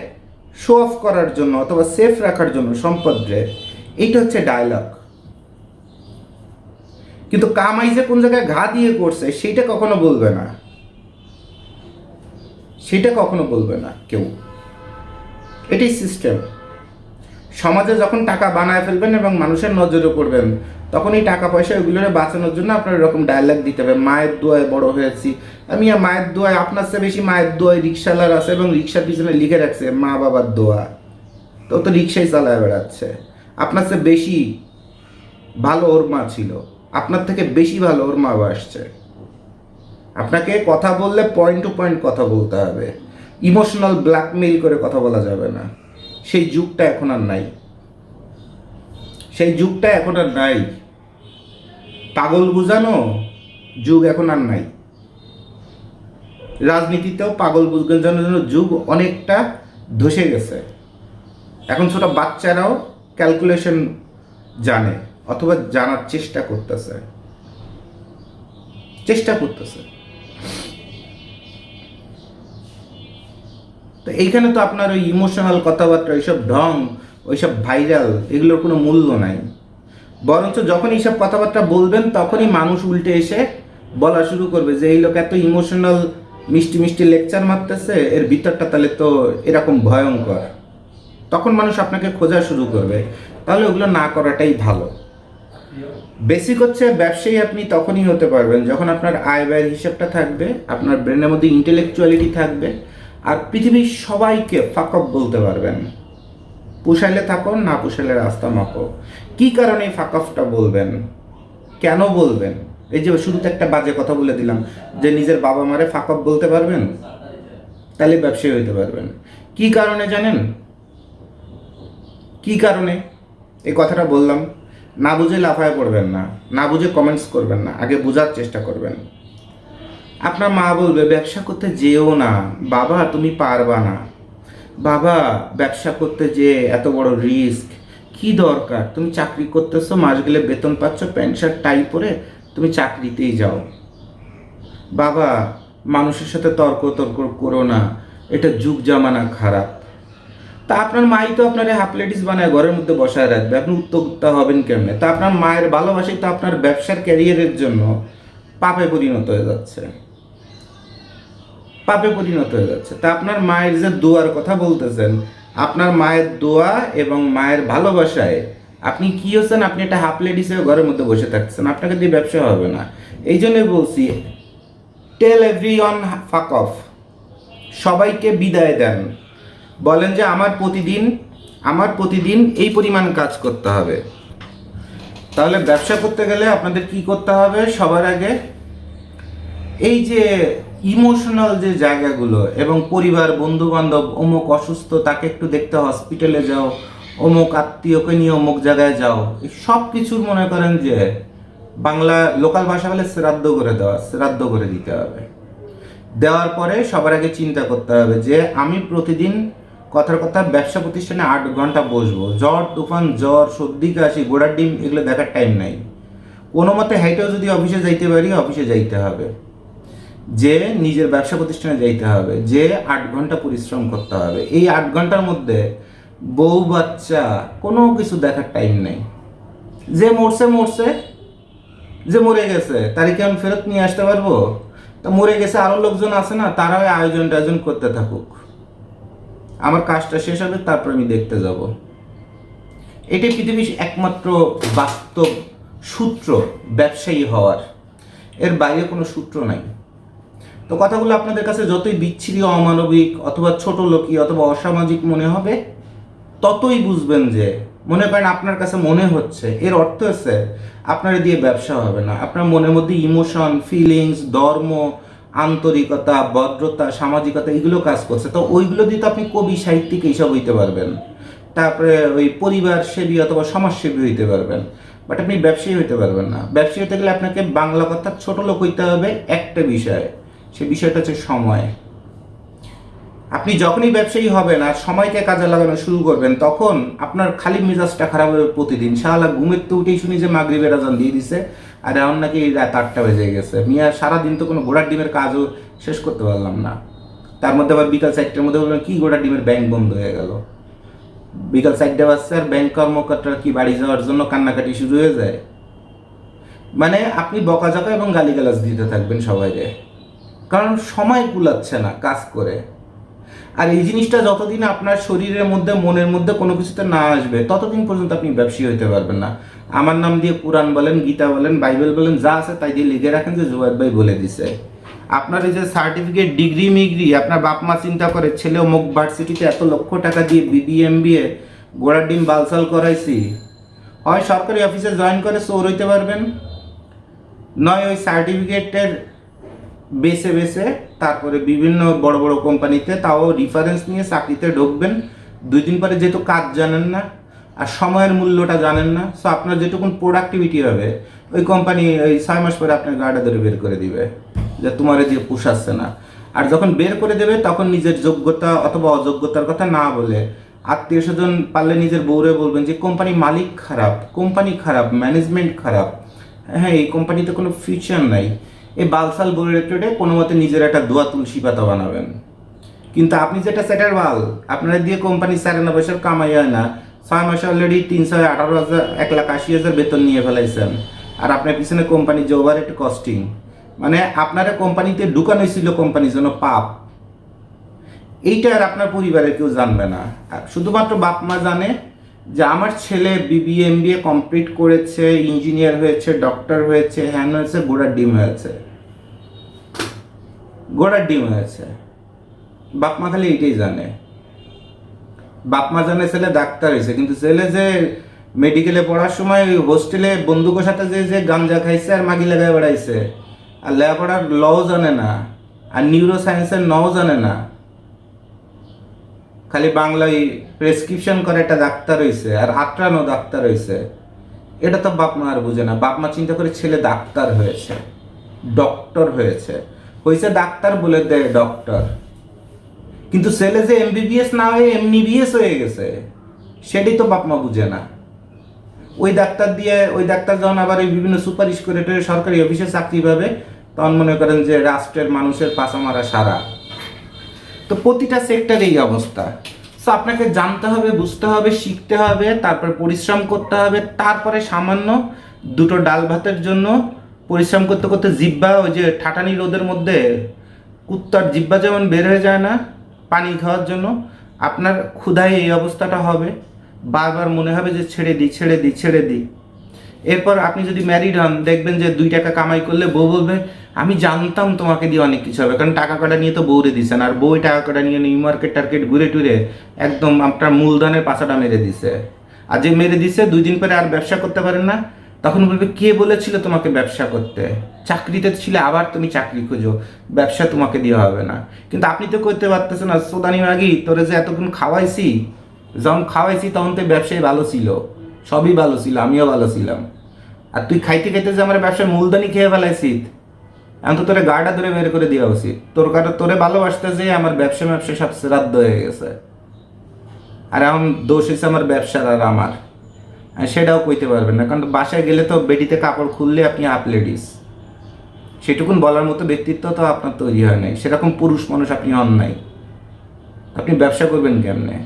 শো অফ করার জন্য অথবা সেফ রাখার জন্য সম্পদরে। এইটা হচ্ছে ডায়লগ। কিন্তু কামাই যে কোন জায়গায় ঘা দিয়ে করছে সেইটা কখনো বলবে না, সেটা কখনো বলবে না কেউ। এটাই সিস্টেম। সমাজে যখন টাকা বানায় ফেলবেন এবং মানুষের নজরে পড়বেন, তখন এই টাকা পয়সা ওইগুলোরে বাঁচানোর জন্য আপনার এরকম ডায়লগ দিতে হবে। মায়ের দোয়ায় বড় হয়েছি আমি, মায়ের দোয়ায়, আপনার চেয়ে বেশি মায়ের দোয়ায় রিক্সাওয়ালার আছে এবং রিক্সার পিছনে লিখে রাখছে মা বাবার দোয়া, তো রিক্সাই চালায় বেড়াচ্ছে। আপনার চেয়ে বেশি ভালো ওর মা ছিল, আপনার থেকে বেশি ভালো ওর মা আসছে। আপনাকে কথা বললে পয়েন্ট টু পয়েন্ট কথা বলতে হবে, ইমোশনাল ব্ল্যাকমেইল করে কথা বলা যাবে না। সেই যুগটা এখন আর নাই, সেই যুগটা এখন আর নাই। পাগল বুঝানো যুগ এখন আর নাই। রাজনীতিতেও পাগল বুঝানোর জন্য যুগ অনেকটা ধসে গেছে। এখন ছোট বাচ্চারাও ক্যালকুলেশন জানে অথবা জানার চেষ্টা করতেছে। তো এইখানে তো আপনার ওই ইমোশনাল কথাবার্তা, ওইসব ঢং, ওইসব ভাইরাল, এগুলোর কোনো মূল্য নাই। বরঞ্চ যখন এইসব কথাবার্তা বলবেন তখনই মানুষ উল্টে এসে বলা শুরু করবে যে এই লোক এত ইমোশনাল মিষ্টি মিষ্টি লেকচার মারতেছে, এর ভিতরটা তাহলে তো এরকম ভয়ঙ্কর। তখন মানুষ আপনাকে খোঁজা শুরু করবে। তাহলে ওগুলো না করাটাই ভালো। বেসিক হচ্ছে ব্যবসায়ী আপনি তখনই হতে পারবেন যখন আপনার আয় ব্যয়ের হিসাবটা থাকবে, আপনার ব্রেনের মধ্যে ইন্টেলেকচুয়ালিটি থাকবে, আর পৃথিবীর সবাইকে ফাক অফ বলতে পারবেন। পুষাইলে থাকো, না পুষাইলে রাস্তা মাপো। কি কারণে ফাক অফটা বলবেন, কেন বলবেন? এই যে শুরুতে একটা বাজে কথা বলে দিলাম যে নিজের বাবা মারে ফাক অফ বলতে পারবেন, তাহলে ব্যবসায়ী হইতে পারবেন। কি কারণে জানেন? কি কারণে এই কথাটা বললাম? না বুঝে লাফায় পড়বেন না, না বুঝে কমেন্টস করবেন না, আগে বোঝার চেষ্টা করবেন। আপনার মা বলবে ব্যবসা করতে যেও না বাবা, তুমি পারবা না বাবা, ব্যবসা করতে যে এত বড় রিস্ক, কি দরকার? তুমি চাকরি করতেছো, মাস গেলে বেতন পাচ্ছ, প্যান্ট শার্ট টাই পরে তুমি চাকরিতেই যাও বাবা, মানুষের সাথে তর্ক করো না, এটা যুগ জামানা খারাপ। তা আপনার মাই তো আপনার হাফলেটিস বানায় ঘরের মধ্যে বসায় রাখবে, আপনি উত্তেজিত হবেন কেমনে? তা আপনার মায়ের ভালোবাসাই তো আপনার ব্যবসার ক্যারিয়ারের জন্য পাপে পরিণত হয়ে যাচ্ছে, পাপে পরিণত হয়ে যাচ্ছে। তা আপনার মায়ের যে দোয়ার কথা বলতেছেন, আপনার মায়ের দোয়া এবং মায়ের ভালোবাসায় আপনি কি হচ্ছেন? আপনি একটা হাফলেট হিসেবে ঘরের মধ্যে বসে থাকছেন, আপনাকে দিয়ে ব্যবসা হবে না। এই জন্যই বলছি, টেল এভরিওয়ান ফাক অফ, সবাইকে বিদায় দেন। বলেন যে আমার প্রতিদিন এই পরিমাণ কাজ করতে হবে, তাহলে ব্যবসা করতে গেলে আপনাদের কি করতে হবে? সবার আগে এই যে ইমোশনাল যে জায়গাগুলো এবং পরিবার, বন্ধু বান্ধব, অমুক অসুস্থ তাকে একটু দেখতে হসপিটালে যাও, অমুক আত্মীয়কে নিয়ে অমুক জায়গায় যাও, এই সব কিছুর মনে করেন যে বাংলা লোকাল ভাষা বলে শ্রাদ্ধ করে দেওয়া, শ্রাদ্ধ করে দিতে হবে। দেওয়ার পরে সবার আগে চিন্তা করতে হবে যে আমি প্রতিদিন কথার কথা ব্যবসা প্রতিষ্ঠানে 8 ঘন্টা বসবো। ঝড় তুফান, জ্বর, সর্দি, কাশি, ঘোড়ার ডিম এগুলো দেখার টাইম নাই। কোনো মতে হাইটেও যদি অফিসে যাইতে পারি, অফিসে যাইতে হবে, যে নিজের ব্যবসা প্রতিষ্ঠানে যাইতে হবে, যে 8 ঘন্টা পরিশ্রম করতে হবে। এই 8 ঘন্টার মধ্যে বউ বাচ্চা কোনো কিছু দেখার টাইম নেই। যে মরছে মরছে, যে মরে গেছে তারই কি আমি ফেরত নিয়ে আসতে পারবো? তা মরে গেছে আরো লোকজন আছে না, তারা ওই আয়োজন করতে থাকুক, আমার কাজটা শেষ হবে, তারপর আমি দেখতে যাব। এটি পৃথিবীর একমাত্র বাস্তব সূত্র ব্যবসায়ী হওয়ার, এর বাইরে কোনো সূত্র নাই। তো কথাগুলো আপনাদের কাছে যতই বিচ্ছিরি, অমানবিক অথবা ছোট লোকই অথবা অসামাজিক মনে হবে, ততই বুঝবেন যে মনে করেন আপনার কাছে মনে হচ্ছে এর অর্থ হচ্ছে আপনার দিয়ে ব্যবসা হবে না। আপনার মনের মধ্যে ইমোশন, ফিলিংস, ধর্ম, আন্তরিকতা, ভদ্রতা, সামাজিকতা এগুলো কাজ করছে, তো ওইগুলো দিয়ে তো আপনি কবি, সাহিত্যিক এইসব হইতে পারবেন, তারপরে ওই পরিবার সেবী অথবা সমাজসেবী হইতে পারবেন, বাট আপনি ব্যবসায়ী হইতে পারবেন না। ব্যবসায়ী হতে গেলে আপনাকে বাংলা কথা ছোট লোক হইতে হবে একটা বিষয়, সে বিষয়টা হচ্ছে সময়। আপনি যখনই ব্যবসায়ী হবেন আর সময়কে কাজে লাগানো শুরু করবেন, তখন আপনার খালি মেজাজটা খারাপ হবে প্রতিদিন। শালা ঘুমের তো উঠেই শুনি যে মাগরিবের আজান দিয়ে দিছে, আর এখন নাকি রাত 8টা বেজে গেছে। মিয়া সারাদিন তো কোনো ঘোড়ার ডিমের কাজও শেষ করতে পারলাম না, তার মধ্যে আবার বিকাল 4টার মধ্যে বললাম কি ঘোড়ার ডিমের ব্যাংক বন্ধ হয়ে গেল। বিকাল 4টা বাজছে আর ব্যাংক কর্মকর্তারা কি বাড়ি যাওয়ার জন্য কান্নাকাটি শুরু হয়ে যায়? মানে আপনি বকাঝকা এবং গালিগালাজ দিতে থাকবেন সবাইকে, কারণ সময় কুলাচ্ছে না কাজ করে। আর এই জিনিসটা যতদিন আপনার শরীরের মধ্যে, মনের মধ্যে কোনো কিছুতে না আসবে, ততদিন পর্যন্ত আপনি ব্যবসায়ী হইতে পারবেন না। আমার নাম দিয়ে কোরআন বলেন, গীতা বলেন, বাইবেল বলেন, যা আছে তাই দিয়ে লিখে রাখেন যে জুবাইর ভাই বলে দিছে। আপনার এই যে সার্টিফিকেট, ডিগ্রি মিগ্রি, আপনার বাপ মা চিন্তা করে ছেলে অমুক ভার্সিটিতে এত লক্ষ টাকা দিয়ে বিবি এমবিএ গোড়ার ডিম বালসাল করাইছি, হয় সরকারি অফিসে জয়েন করে চোর হইতে পারবেন, নয় ওই সার্টিফিকেটের বেছে বেছে তারপরে বিভিন্ন বড় বড় কোম্পানিতে তাও রিফারেন্স নিয়ে চাকরিতে ঢুকবেন। 2 দিন পরে যেহেতু কাজ জানেন না আর সময়ের মূল্যটা জানেন না, সো আপনার যেটুকুন প্রোডাক্টিভিটি হবে ওই কোম্পানি ওই 6 মাস পরে আপনার গাড়িটা ধরে বের করে দিবে যে তোমার দিয়ে পোষাচ্ছে না। আর যখন বের করে দেবে তখন নিজের যোগ্যতা অথবা অযোগ্যতার কথা না বলে আত্মীয় স্বজন পারলে নিজের বউরে বলবেন যে কোম্পানি মালিক খারাপ, কোম্পানি খারাপ, ম্যানেজমেন্ট খারাপ, হ্যাঁ এই কোম্পানিতে কোনো ফিউচার নাই। এই বালসাল বলে রেটে কোনো মতে নিজের একটা দোয়া তুলসী পাতা বানাবেন। কিন্তু আপনি যেটা সেটার বাল, আপনারা দিয়ে কোম্পানি 94 কামাই হয় না, 6 মাসে অলরেডি 318,000, 1,80,000 বেতন নিয়ে ফেলাইছেন। আর আপনার পিছনে কোম্পানি যে ওভার একটু কস্টিং, মানে আপনারা কোম্পানিতে ঢুকানো ছিল কোম্পানির জন্য পাপ, এইটা আর আপনার পরিবারের কেউ জানবে না। আর শুধুমাত্র বাপ মা জানে যে আমার ছেলে বিবি এমবিএ কমপ্লিট করেছে, ইঞ্জিনিয়ার হয়েছে, ডক্টর হয়েছে, হ্যান হয়েছে, ঘোড়ার ডিম হয়েছে, ঘোড়ার ডিম হয়েছে। বাপ মা খালি এইটাই জানে। বাপ মা জানে ছেলে ডাক্তার হয়েছে, কিন্তু ছেলে যে মেডিকেলে পড়ার সময় হোস্টেলে বন্ধুকের সাথে যে যে গাঞ্জা খাইছে আর মাগি লাগায় বেড়াইছে, আর লেখাপড়ার লও জানে না, আর নিউরো সায়েন্সের নও জানে না, খালি বাংলায় প্রেসক্রিপশন করে একটা ডাক্তার হয়েছে আর আটরানো ডাক্তার হয়েছে, এটা তো বাপ মা আর বুঝে না। বাপ মা চিন্তা করে ছেলে ডাক্তার হয়েছে, ডক্টর হয়েছে, হয়েছে ডাক্তার বলে দেয় ডক্টর, কিন্তু ছেলে যে এমবিবিএস না হয়ে এমনিবিএস হয়ে গেছে সেটাই তো বাপ মা বুঝে না। ওই ডাক্তার দিয়ে ওই ডাক্তার যখন আবার ওই বিভিন্ন সুপারিশ করে সরকারি অফিসে চাকরি পাবে, তখন মনে করেন যে রাষ্ট্রের মানুষের পাশা মারা সারা। তো প্রতিটা সেক্টরেই অবস্থা। সো আপনাকে জানতে হবে, বুঝতে হবে, শিখতে হবে, তারপর পরিশ্রম করতে হবে, তারপরে সামান্য দুটো ডাল ভাতের জন্য পরিশ্রম করতে করতে জিব্বা, ওই যে ঠাটানি রোদের মধ্যে কুত্তার জিব্বা যেমন বের হয়ে যায় না পানি খাওয়ার জন্য, আপনার ক্ষুধায় এই অবস্থাটা হবে, বারবার মনে হবে যে ছেড়ে দিই ছেড়ে দিই ছেড়ে দিই। এরপর আপনি যদি ম্যারিড হন, দেখবেন যে 2 টাকা কামাই করলে বউ বলবে আমি জানতাম তোমাকে দিয়ে অনেক কিছু হবে, কারণ টাকা কটা নিয়ে তো বউরে দিচ্ছেন, আর বই টাকা কটা নিয়ে নিউ মার্কেট টার্কেট ঘুরে টুরে একদম আপনার মূলধনের পাশাটা মেরে দিছে। আর যে মেরে দিছে 2 দিন পরে আর ব্যবসা করতে পারেন না, তখন বলবে কে বলেছিল তোমাকে ব্যবসা করতে, চাকরিতে ছিলে আবার তুমি চাকরি খোঁজো, ব্যবসা তোমাকে দেওয়া হবে না। কিন্তু আপনি তো করতে পারতেছেন না, সোদানি মাগি তোরে যে এতক্ষণ খাওয়াইছি, যখন খাওয়াইছি তখন তো ব্যবসায় ভালো ছিল, সবই ভালো ছিল, আমিও ভালো ছিলাম। আর তুই খাইতে খাইতে যে আমার ব্যবসায় মূলধনই খেয়ে ফেলাইছিস, এখন তো তোরে গাড়া ধরে বের করে দেওয়া উচিত। তোরে ভালোবাসতে যে আমার ব্যবসা সব শ্রাদ্ধ হয়ে গেছে, আর এখন দোষ হয়েছে আমার ব্যবসার আর আমার, আর সেটাও কইতে পারবেন না, কারণ বাসায় গেলে তো বেডিতে কাপড় খুললে আপনি আপ লেডিস, সেটুকুন বলার মতো ব্যক্তিত্ব তো আপনার তৈরি হয় নাই, সেরকম পুরুষ মানুষ আপনি হন নাই। আপনি ব্যবসা করবেন কেমনে?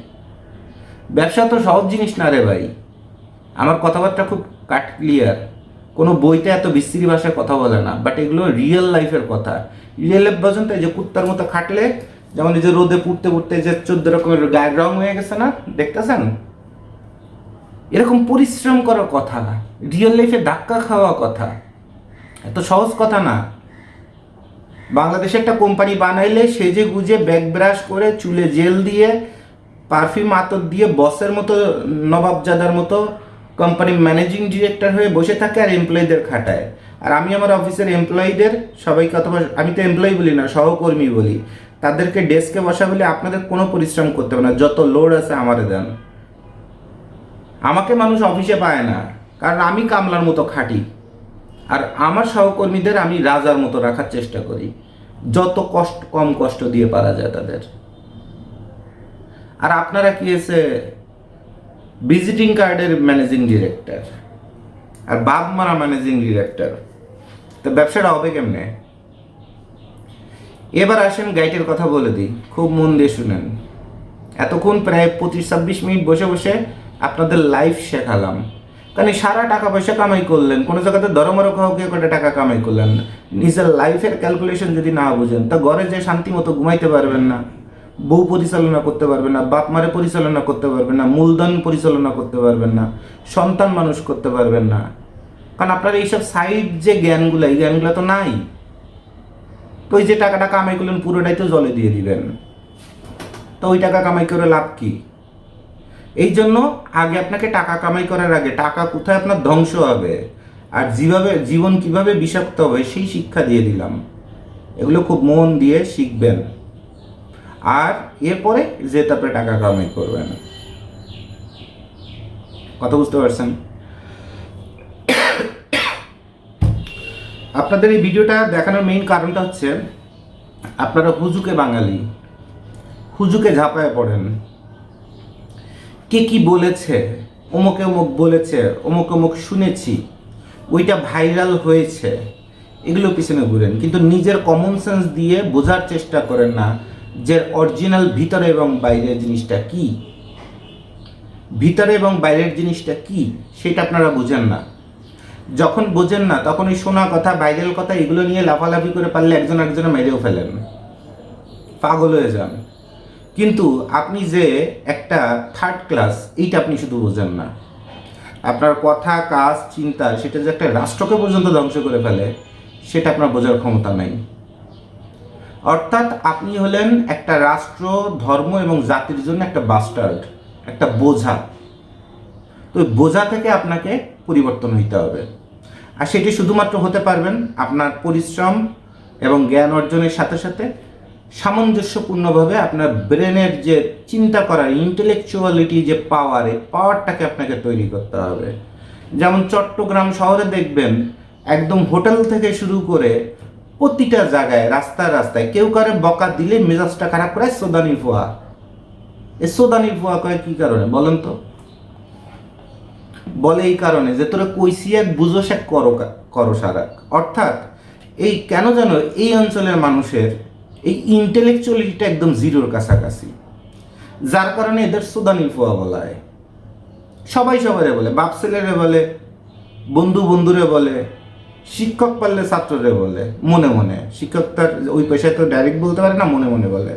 ব্যবসা তো সহজ জিনিস না রে ভাই। আমার কথাবার্তা খুব কাট ক্লিয়ার, কোনো বইতে এত বিস্তৃতি ভাষায় কথা বলে না, বাট এগুলো রিয়েল লাইফের কথা। রিয়েল লাইফ পর্যন্ত এই যে কুত্তার মতো খাটলে, যেমন এই যে রোদে পুড়তে পুড়তে যে 14 রকমের গায়ের রং হয়ে গেছে না, দেখতেছেন? এরকম পরিশ্রম করার কথা, রিয়েল লাইফে ধাক্কা খাওয়া কথা, এত সহজ কথা না। বাংলাদেশে একটা কোম্পানি বানাইলে সেজে গুজে ব্যাগ ব্রাশ করে চুলে জেল দিয়ে পারফিউম আতর দিয়ে বসের মতো নবাবজাদার মতো কোম্পানির ম্যানেজিং ডিরেক্টর হয়ে বসে থাকে আর এমপ্লয়ীদের খাটায়। আর আমি আমার অফিসের এমপ্লয়ীদের সবাইকে, অথবা আমি তো এমপ্লয়ি বলি না, সহকর্মী বলি, তাদেরকে ডেস্কে বসা বলে আপনাদের কোনো পরিশ্রম করতে হবে না, যত লোড আছে আমারে দেন। আমাকে মানুষ অফিসে পায় না, কারণ আমি কামলার মতো খাটি, আর আমার সহকর্মীদের আমি রাজার মতো রাখার চেষ্টা করি, যত কম কষ্ট দিয়ে পারা যায় তাদের। আর আপনারা কি এসে ভিজিটিং কার্ডের ম্যানেজিং ডিরেক্টর আর বাপ মারা ম্যানেজিং ডিরেক্টর, তো ব্যবসাটা হবে কেমনে? এবার আসেন গাইডের কথা বলে দিই, খুব মন দিয়ে শুনেন। এতক্ষণ প্রায় 25-26 মিনিট বসে বসে আপনাদের লাইফ শেখালাম, কারণ সারা টাকা পয়সা কামাই করলেন, কোনো জায়গাতে দরমরক হোক কটা টাকা কামাই করলেন, নিজের লাইফের ক্যালকুলেশন যদি না বুঝেন, তা ঘরে যে শান্তি মতো ঘুমাইতে পারবেন না, বউ পরিচালনা করতে পারবেন না, বাপ মারে পরিচালনা করতে পারবেন না, মূলধন পরিচালনা করতে পারবেন না, সন্তান মানুষ করতে পারবেন না, কারণ আপনার এইসব সাইড যে জ্ঞানগুলো, এই জ্ঞানগুলো তো নাই। তো ওই যে টাকাটা কামাই করলেন পুরোটাই তো জলে দিয়ে দিবেন, তো ওই টাকা কামাই করে লাভ কি? এই জন্য আগে আপনাকে টাকা কামাই করার আগে টাকা কোথায় আপনার ধ্বংস হবে আর জীবন কিভাবে বিষাক্ত হবে সেই শিক্ষা দিয়ে দিলাম। এগুলো খুব মন দিয়ে শিখবেন, আর এরপরে যে তারপরে টাকা কামাই করবেন। কথা বুঝতে পারছেন? আপনাদের এই ভিডিওটা দেখানোর মেইন কারণটা হচ্ছে, আপনারা হুজুকে বাঙালি, হুজুকে ঝাঁপায় পড়েন। কে কি বলেছে, অমুকে অমুক বলেছে, অমুক অমুক শুনেছি, ওইটা ভাইরাল হয়েছে, এগুলো পিছনে ঘুরেন, কিন্তু নিজের কমন সেন্স দিয়ে বোঝার চেষ্টা করেন না যে অরিজিনাল ভিতরে এবং বাইরের জিনিসটা কি, ভিতরে এবং বাইরের জিনিসটা কি সেটা আপনারা বোঝেন না। যখন বোঝেন না তখন ওই শোনা কথা, ভাইরাল কথা, এগুলো নিয়ে লাফালাফি করে পারলে একজন একজনে মেরেও ফেলেন, পাগল হয়ে যান। কিন্তু আপনি যে একটা থার্ড ক্লাস, এইটা আপনি শুধু বোঝেন না। আপনার কথা, কাজ, চিন্তা, সেটা যে একটা রাষ্ট্রকে পর্যন্ত ধ্বংস করে ফেলে, সেটা আপনার বোঝার ক্ষমতা নাই। অর্থাৎ আপনি হলেন একটা রাষ্ট্র, ধর্ম এবং জাতির জন্য একটা বাস্টার্ড, একটা বোঝা। তো বোঝা থেকে আপনাকে পরিবর্তন হইতে হবে, আর সেটি শুধুমাত্র হতে পারবেন আপনার পরিশ্রম এবং জ্ঞান অর্জনের সাথে সাথে সামঞ্জস্যপূর্ণভাবে আপনার ব্রেনের যে চিন্তা করার ইন্টেলেকচুয়ালিটি যে পাওয়ার, এই পাওয়ারটাকে আপনাকে তৈরি করতে হবে। যেমন চট্টগ্রাম শহরে দেখবেন একদম হোটেল থেকে শুরু করে প্রতিটা জায়গায়, রাস্তায় রাস্তায় কেউ কারে বকা দিলে মেজাজটা খারাপ করে সোদানি ফোয়া। এই সোদানি ফোয়া কয় কি কারণে বলেন তো? বলে এই কারণে যে তোরা কইসি এক বুঝো সে করো সারা। অর্থাৎ এই কেন জানো এই অঞ্চলের মানুষের এই ইন্টেলেকচুয়ালিটিটা একদম জিরোর কাছাকাছি, যার কারণে এদের সুদানি ফোয়া বলা হয়। সবাই সবারে বলে, বাপ ছেলেরে বলে, বন্ধু বন্ধুরে বলে, শিক্ষক পারলে ছাত্ররে বলে, মনে মনে। শিক্ষক তার ওই পেশায় তো ডাইরেক্ট বলতে পারে না, মনে মনে বলে।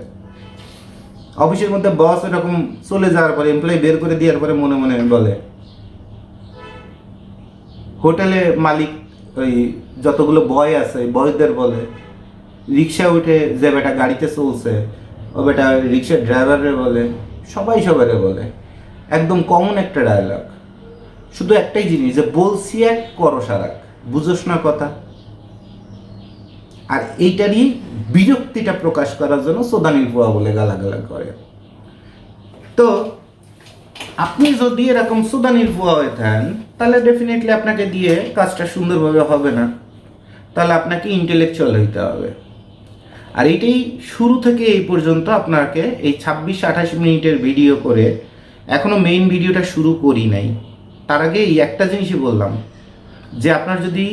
অফিসের মধ্যে বস এরকম চলে যাওয়ার পরে, এমপ্লয়ি বের করে দেওয়ার পরে মনে মনে বলে। হোটেলে মালিক ওই যতগুলো বয় আছে বয়দের বলে, রিক্সা উঠে যে বেটা গাড়িতে চলছে ও বেটা রিক্সার ড্রাইভারে বলে, সবাই সবারে বলে। একদম কমন একটা ডায়লগ। শুধু একটাই জিনিস, যে বলছি এক করো সারাক, বুঝোস না কথা। আর এইটারই বিরক্তিটা প্রকাশ করার জন্য সোদানির ফুয়া বলে গালাগালা করে। তো আপনি যদি এরকম সুদানির ফুয়া হয়ে থাকেন, তাহলে ডেফিনেটলি আপনাকে দিয়ে কাজটা সুন্দরভাবে হবে না, তাহলে আপনাকে ইন্টেলেকচুয়াল হইতে হবে। আর এইটাই শুরু থেকে এই পর্যন্ত আপনাকে এই 26-28 মিনিটের ভিডিও করে এখনও মেইন ভিডিওটা শুরু করি নাই। তার আগে এই একটা জিনিসই বললাম, যে আপনার যদি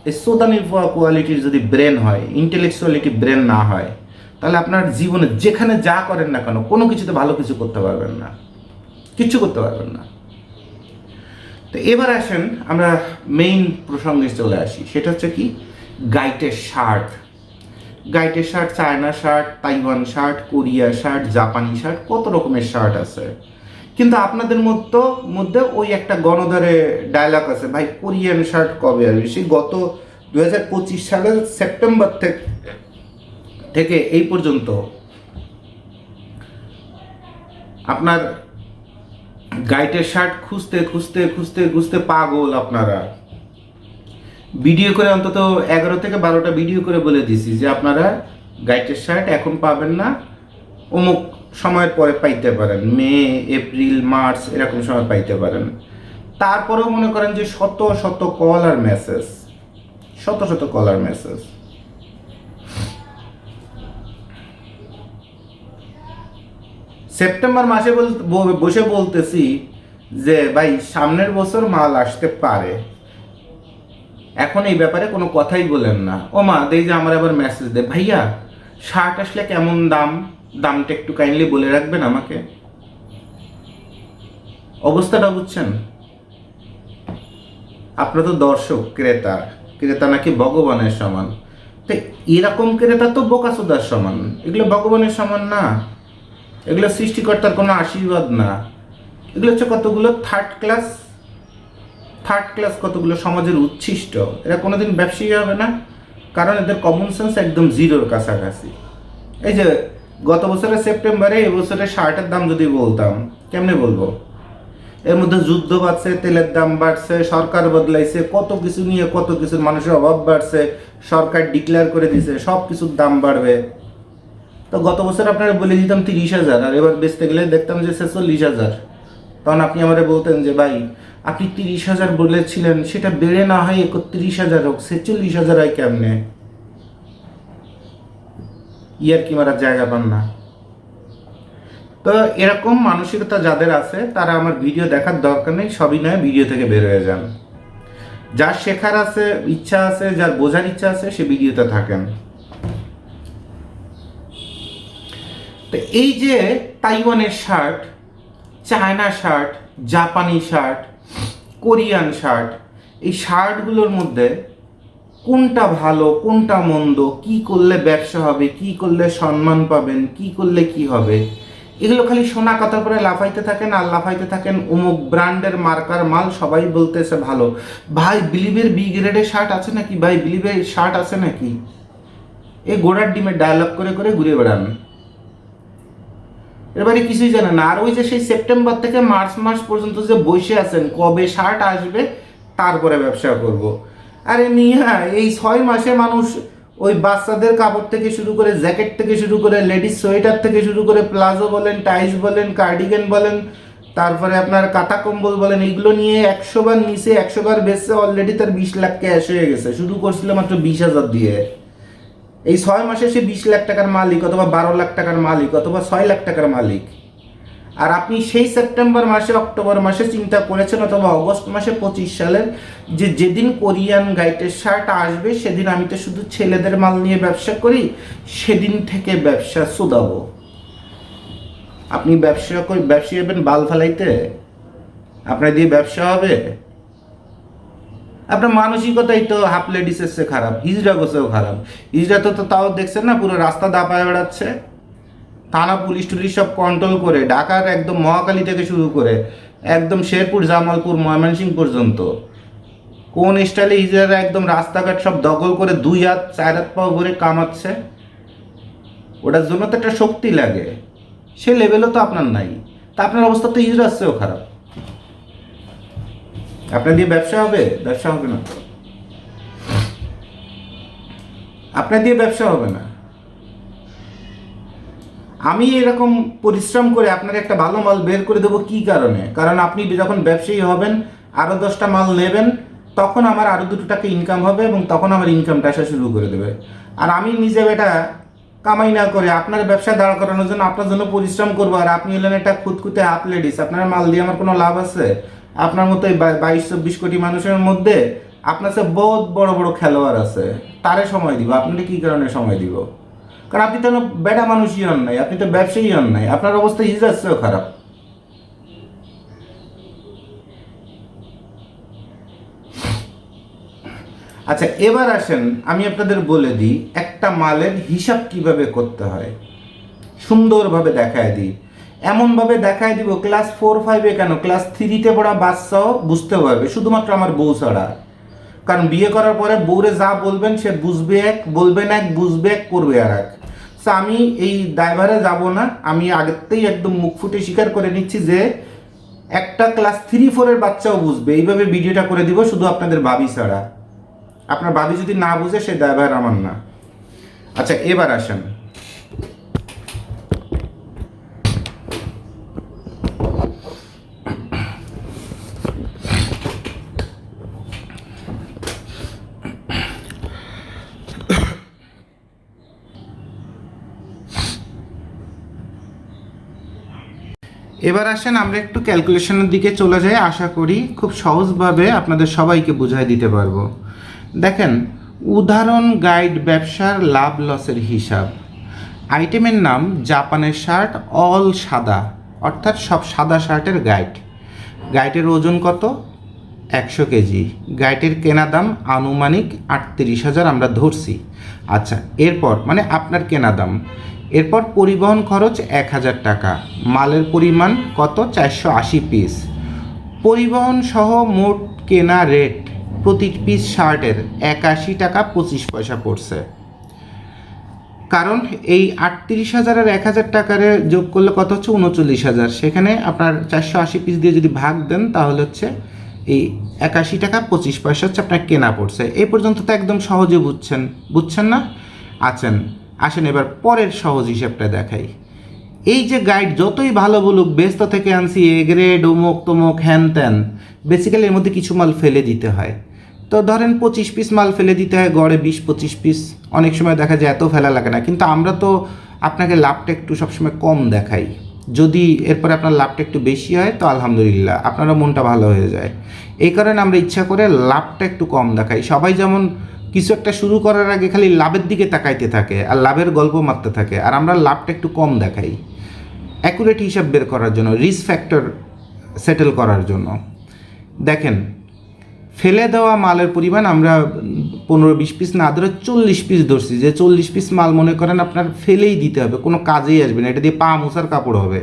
এই সোদানির ফুয়া কোয়ালিটির যদি ব্রেন হয়, ইন্টেলেকচুয়ালিটি ব্রেন না হয়, তাহলে আপনার জীবনে যেখানে যা করেন না কেন কোনো কিছুতে ভালো কিছু করতে পারবেন না, কিচ্ছু করতে পারবেন না। তো এবার আসেন আমরা মেইন প্রসঙ্গে চলে আসি, সেটা হচ্ছে কি, গাইটের শার্ট। গাইটের shirt, China shirt, Taiwan shirt, Korea shirt, জাপানি শার্ট, কত রকমের শার্ট আছে। কিন্তু আপনাদের মধ্যে ওই একটা গণধরে ডায়লগ আছে, ভাই কোরিয়ান শার্ট কবে আসবে? সেই গত 2025 সালের সেপ্টেম্বর থেকে এই পর্যন্ত আপনার গাইটের শার্ট খুঁজতে খুঁজতে খুঁজতে খুঁজতে পাগল আপনারা। ভিডিও করে অন্তত 11 থেকে 12টা ভিডিও করে বলে দিছি যে আপনারা গাইটের শার্ট এখন পাবেন না, অমুক সময়ের পরে পাইতে পারেন, মে, এপ্রিল, মার্চ এরকম সময় পাইতে পারেন। তারপরেও মনে করেন যে শত শত কল আর মেসেজ, শত শত কল আর মেসেজ। সেপ্টেম্বর মাসে বসে বলতেছি যে ভাই সামনের বছর মাল আসতে পারে, এখন এই ব্যাপারে কোনো কথাই বলেন না। ও মা দেই যে আমার আবার মেসেজ দে, ভাইয়া শার্ট আসলে কেমন দামটা একটু কাইন্ডলি বলে রাখবেন আমাকে। অবস্থাটা বুঝছেন? আপনার তো দর্শক, ক্রেতা নাকি ভগবানের সমান। তো এরকম ক্রেতা তো বোকাচোদার সমান, এগুলো ভগবানের সমান না, এগুলো সৃষ্টিকর্তার কোনো আশীর্বাদ না। এগুলো হচ্ছে কতগুলো থার্ড ক্লাস কতগুলো সমাজের উচ্ছিষ্ট। এরা কোনোদিন ব্যবসায়ী হবে না, কারণ এদের কমন সেন্স একদম জিরোর কাছাকাছি। এই যে গত বছরের সেপ্টেম্বরে এই বছরের শার্টের দাম যদি বলতাম, কেমনে বলবো? এর মধ্যে যুদ্ধ বাড়ছে, তেলের দাম বাড়ছে, সরকার বদলাইছে, কত কিছু নিয়ে কত কিছুর মানুষের অভাব বাড়ছে, সরকার ডিক্লেয়ার করে দিছে সব কিছুর দাম বাড়বে। তো গত বছর আপনারা বলে দিতাম 30,000, আর এবার বেচতে গেলে দেখতাম যে 46,000। তখন আপনি আমারে বলতেন যে ভাই আপনি 30,000 বলেছিলেন, সেটা বেড়ে না হয় 31,000 হোক, 46,000 হয় কেমনে? ইয়ার কি মারার জায়গা পান না। তো এরকম মানসিকতা যাদের আছে তারা আমার ভিডিও দেখার দরকার নেই, সবই নয় ভিডিও থেকে বের হয়ে যান। যার শেখার আছে, ইচ্ছা আছে, যার বোঝার ইচ্ছা আছে, সে ভিডিওতে থাকেন। তো এই যে তাইওয়ানের শার্ট, চায়না শার্ট, জাপানি শার্ট, কোরিয়ান শার্ট, এই শার্টগুলোর মধ্যে কোনটা ভালো কোনটা মন্দ, কি করলে ব্যবসা হবে, কি করলে সম্মান পাবেন, কি করলে কি হবে, এগুলো খালি শোনা কথা করে লাফাইতে থাকেন আর লাফাইতে থাকেন। অমুক ব্র্যান্ডের মার্কার মাল সবাই বলতেছে ভালো। ভাই বিলিভের বি গ্রেডের শার্ট আছে নাকি? ভাই বিলিভের শার্ট আছে নাকি? এই গোড়ার ডিমের ডায়লগ করে করে ঘুরে বেড়ান, এবারে কিছুই জানে না। আর ওই যে সেই সেপ্টেম্বর থেকে মার্চ মাস পর্যন্ত যে বসে আছেন কবে শার্ট আসবে তারপরে ব্যবসা করব। আরে মিয়া এই 6 মাসে মানুষ ওই বাচ্চাদের কাপড় থেকে শুরু করে, জ্যাকেট থেকে শুরু করে, লেডিস সোয়েটার থেকে শুরু করে, প্লাজো বলেন, টাইস বলেন, কার্ডিগান বলেন, তারপরে আপনার কাঁথা কম্বল বলেন, এগুলো নিয়ে 100 বার নিচে 100 বার বেচছে, অলরেডি তার 20 লাখ ক্যাশ হয়ে গেছে। শুরু করছিল মাত্র 20,000 দিয়ে। এই 6 মাসে সে 20 লাখ টাকার মালিক, অথবা 12 লাখ টাকার মালিক, অথবা 6 লাখ টাকার মালিক। আর আপনি সেই সেপ্টেম্বর মাসে, অক্টোবর মাসে চিন্তা করেছেন, অথবা অগস্ট মাসে 25 সালের, যে যেদিন কোরিয়ান গাইটের শার্ট আসবে সেদিন আমি তো শুধু ছেলেদের মাল নিয়ে ব্যবসা করি, সেদিন থেকে ব্যবসা সুদাবো। আপনি ব্যবসা হবেন বাল ফালাইতে? আপনার দিয়ে ব্যবসা হবে? আপনার মানসিকতাই তো হাফ লেডিসের চেয়ে খারাপ, হিজড়া গোছেও খারাপ। হিজড়া তো তাও দেখছেন না, পুরো রাস্তা দাপায় বেড়াচ্ছে, থানা পুলিশ টুলিশ সব কন্ট্রোল করে, ঢাকার একদম মহাখালী থেকে শুরু করে একদম শেরপুর, জামালপুর, ময়মনসিংহ পর্যন্ত কোন স্টাইলে হিজড়ারা একদম রাস্তাঘাট সব দখল করে 2 হাত 4 হাত পাও ভরে কামাচ্ছে। ওটার জন্য তো একটা শক্তি লাগে, সে লেভেলও তো আপনার নাই। তা আপনার অবস্থা তো হিজড়ার চেয়েও খারাপ। আপনার দিয়ে ব্যবসা হবে? ব্যবসা হবে না তো, আপনার দিয়ে ব্যবসা হবে না। আমি এরকম পরিশ্রম করে আপনার একটা ভালো মাল বের করে দেবো কি কারণে? কারণ আপনি যখন ব্যবসায়ী হবেন, আরও 10টা মাল নেবেন, তখন আমার আরও 2 টাকা ইনকাম হবে এবং তখন আমার ইনকামটা আসা শুরু করে দেবে। আর আমি নিজে এটা কামাই না করে আপনার ব্যবসা দাঁড় করানোর জন্য আপনার জন্য পরিশ্রম করবো, আর আপনি হলেন একটা খুঁতখুঁতে হাফ লেডিস, আপনার মাল দিয়ে আমার কোনো লাভ আছে? আপনার মতো 22-24 কোটি মানুষের মধ্যে আপনার কাছে বহুত বড় বড় খেলোয়াড় আছে, তারে সময় দিব, আপনাকে কি কারণে সময় দিব? কারণ আপনি তো বেটা মানুষই হন নাই, আপনি তো ব্যবসায়ী হন নাই, আপনার অবস্থা হিজাচ্ছেও খারাপ। আচ্ছা, এবার আসেন আমি আপনাদের বলে দিই একটা মালের হিসাব কিভাবে করতে হয়, সুন্দরভাবে দেখায় দিই। এমনভাবে দেখায় দিব ক্লাস 4-5-এ কেন, ক্লাস 3-তে পড়া বাচ্চাও বুঝতে পারবে, শুধুমাত্র আমার বউ ছাড়া। কারণ বিয়ে করার পরে বউরে যা বলবেন সে বুঝবে এক, বলবেন এক, বুঝবে এক, করবে আর এক। সো আমি এই ড্রাইভারে যাব না, আমি আগেতেই একদম মুখ ফুটে স্বীকার করে নিচ্ছি যে একটা ক্লাস 3-4-এর বাচ্চাও বুঝবে, এইভাবে ভিডিওটা করে দিব শুধু আপনাদের ভাবি ছাড়া। আপনার ভাবি যদি না বুঝে সে ড্রাইভার আমার না। আচ্ছা, এবার আসেন আমরা একটু ক্যালকুলেশনের দিকে চলে যাই, আশা করি খুব সহজভাবে আপনাদের সবাইকে বুঝাই দিতে পারবো। দেখেন, উদাহরণ গাইড ব্যবসার লাভ লসের হিসাব। আইটেমের নাম জাপানের শার্ট, অল সাদা, অর্থাৎ সব সাদা শার্টের গাইড। গাইডের ওজন কত? 100 কেজি। গাইডের কেনা দাম আনুমানিক 38,000 আমরা ধরছি। আচ্ছা, এরপর মানে আপনার কেনা দাম, এরপর পরিবহন খরচ 1,000 টাকা। মালের পরিমাণ কত? 480 পিস। পরিবহন সহ মোট কেনা রেট প্রতি পিস শার্টের 81 টাকা 25 পয়সা পড়ছে। কারণ এই 38,000 আর 1,000 টাকার যোগ করলে কত হচ্ছে? 39,000। সেখানে আপনার 480 পিস দিয়ে যদি ভাগ দেন তাহলে হচ্ছে এই 81 টাকা 25 পয়সা হচ্ছে আপনার কেনা পড়ছে। এই পর্যন্ত তো একদম সহজে বুঝছেন না? আসেন এবার পরের সহজ হিসেবটা দেখাই। এই যে গাইড যতই ভালো বলুক, বেস্ত থেকে আনছি, এ গ্রেড, অমুক তমুক, হ্যান ত্যান, বেসিক্যালি এর মধ্যে কিছু মাল ফেলে দিতে হয়। তো ধরেন 25 পিস মাল ফেলে দিতে হয়, গড়ে 20-25 পিস। অনেক সময় দেখা যায় এত ফেলা লাগে না, কিন্তু আমরা তো আপনাকে লাভটা একটু সবসময় কম দেখাই। যদি এরপরে আপনার লাভটা একটু বেশি হয় তো আলহামদুলিল্লাহ, আপনারও মনটা ভালো হয়ে যায়। এই কারণে আমরা ইচ্ছা করে লাভটা একটু কম দেখাই। সবাই যেমন কিছু একটা শুরু করার আগে খালি লাভের দিকে তাকাইতে থাকে আর লাভের গল্প মারতে থাকে, আর আমরা লাভটা একটু কম দেখাই অ্যাকুরেট হিসাব বের করার জন্য, রিস্ক ফ্যাক্টর সেটেল করার জন্য। দেখেন, ফেলে দেওয়া মালের পরিমাণ আমরা 15-20 পিস না ধরে 40 পিস ধরছি, যে 40 পিস মাল মনে করেন আপনার ফেলেই দিতে হবে, কোনো কাজেই আসবে না, এটা দিয়ে পা মোছার কাপড় হবে।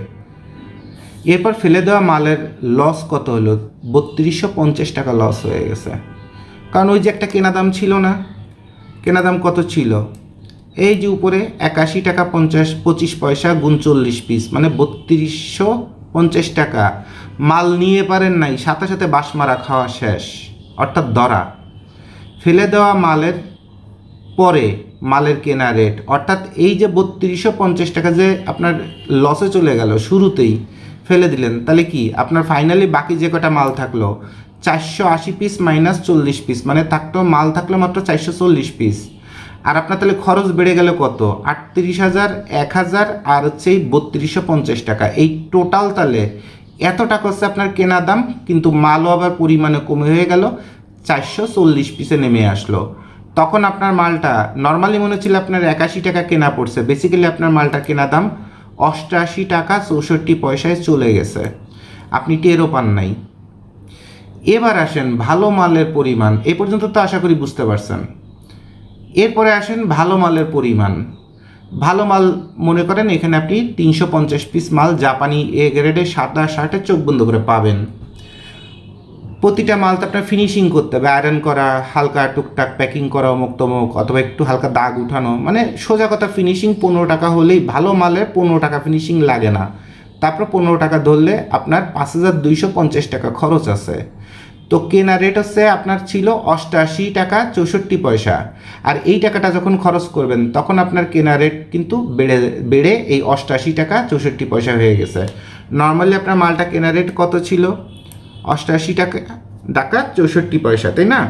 এরপর ফেলে দেওয়া মালের লস কত হলো? 3250 টাকা লস হয়ে গেছে। কারণ ওই যে একটা কেনা দাম ছিল না, কেনা দাম কত ছিল? এই যে উপরে 81 টাকা 25 পয়সা গুণ 40 পিস মানে 3250 টাকা। মাল নিয়ে পারেন নাই, সাথে সাথে বাস মারা খাওয়া শেষ, অর্থাৎ ধরা। ফেলে দেওয়া মালের পরে মালের কেনা রেট, অর্থাৎ এই যে 3250 টাকা যে আপনার লসে চলে গেল, শুরুতেই ফেলে দিলেন, তাহলে কি আপনার ফাইনালি বাকি যে কটা মাল থাকলো 480 পিস মাইনাস 40 পিস, মানে মাল থাকলো মাত্র 440 পিস। আর আপনার তাহলে খরচ বেড়ে গেল কত? 38,000, 1,000 আর হচ্ছে এই 3250 টাকা। এই টোটাল তাহলে এত টাকা হচ্ছে আপনার কেনা দাম, কিন্তু মালও আবার পরিমাণে কমে হয়ে গেল, 440 পিসে নেমে আসলো। তখন আপনার মালটা নর্মালি মনে ছিল আপনার 81 টাকা কেনা পড়ছে, বেসিক্যালি আপনার মালটা কেনা দাম 88 টাকা 64 পয়সায় চলে গেছে, আপনি টেরও পান নাই। এবার আসেন ভালো মালের পরিমাণ। এ পর্যন্ত তো আশা করি বুঝতে পারছেন। এরপরে আসেন ভালো মালের পরিমাণ। ভালো মাল মনে করেন এখানে আপনি 350 পিস মাল জাপানি এ গ্রেডের সাদা শার্টে চোখ বন্ধ করে পাবেন। প্রতিটা মাল তো আপনার ফিনিশিং করতে হবে, আয়রন করা, হালকা টুকটাক প্যাকিং করা, অমুক তমুক, অথবা একটু হালকা দাগ উঠানো, মানে সোজা কথা ফিনিশিং 15 টাকা হলেই, ভালো মালের 15 টাকা ফিনিশিং লাগে না। তারপর 15 টাকা ধরলে আপনার 5,250 টাকা খরচ আছে। তো কেনা রেট হচ্ছে আপনার ছিল 88 টাকা 64 পয়সা, আর এই টাকাটা যখন খরচ করবেন তখন আপনার কেনা রেট কিন্তু বেড়ে বেড়ে এই 88 টাকা 64 পয়সা হয়ে গেছে। নর্মালি আপনার মালটা কেনা রেট কত ছিল? 88 টাকা 64 পয়সা, তাই না?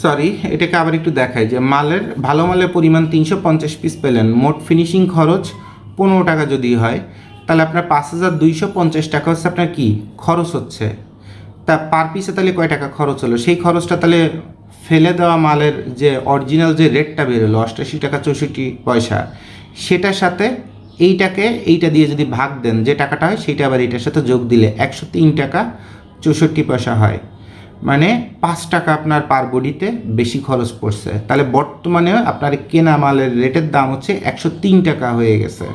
সরি, এটাকে আবার একটু দেখাই যে ভালো মালের পরিমাণ 350 পিস পেলেন, মোট ফিনিশিং খরচ 15 টাকা যদি হয়, তাহলে আপনার 5250 টাকা হচ্ছে আপনার কি খরচ হচ্ছে। তা পার পিসে তাহলে কয় টাকা খরচ হলো? সেই খরচটা তাহলে ফেলে দেওয়া মালের যে অরিজিনাল যে রেটটা বেরোলো 88 টাকা 64 পয়সা, সেটার সাথে এইটা দিয়ে যদি ভাগ দেন, যে টাকাটা হয় সেইটা আবার এইটার সাথে যোগ দিলে 103 টাকা 64 পয়সা হয়। মানে 5 টাকা আপনার পার বডিতে বেশি খরচ পড়ছে। তাহলে বর্তমানে আপনার কেনা মালের রেটের দাম হচ্ছে 103 টাকা হয়ে গেছে,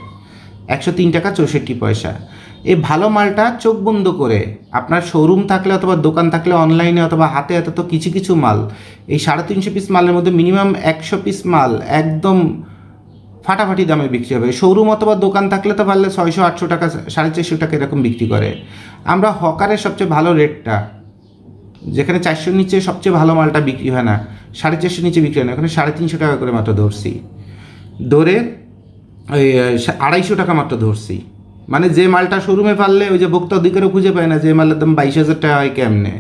103 টাকা 64 পয়সা। এই ভালো মালটা চোখ বন্ধ করে আপনার শোরুম থাকলে অথবা দোকান থাকলে অনলাইনে অথবা হাতে হাতে তো কিছু কিছু মাল, এই 350 পিস মালের মধ্যে মিনিমাম 100 পিস মাল একদম ফাটাফাটি দামে বিক্রি হবে। শোরুম অথবা দোকান থাকলে তো পারলে 600-800 টাকা 450 টাকা এরকম বিক্রি করে। আমরা হকারের সবচেয়ে ভালো রেটটা, যেখানে 400 নিচে সবচেয়ে ভালো মালটা বিক্রি হয় না, 450 নিচে বিক্রি হয় না, ওখানে 350 টাকা করে মাত্র ধরছি, ধরে ওই 250 টাকা মাত্র ধরছি। মানে যে মালটা শোরুমে পারলে ওই যে ভোক্তা অধিকারও খুঁজে পায় না, যে মালের দাম 22,000 টাকা হয় কেমনে,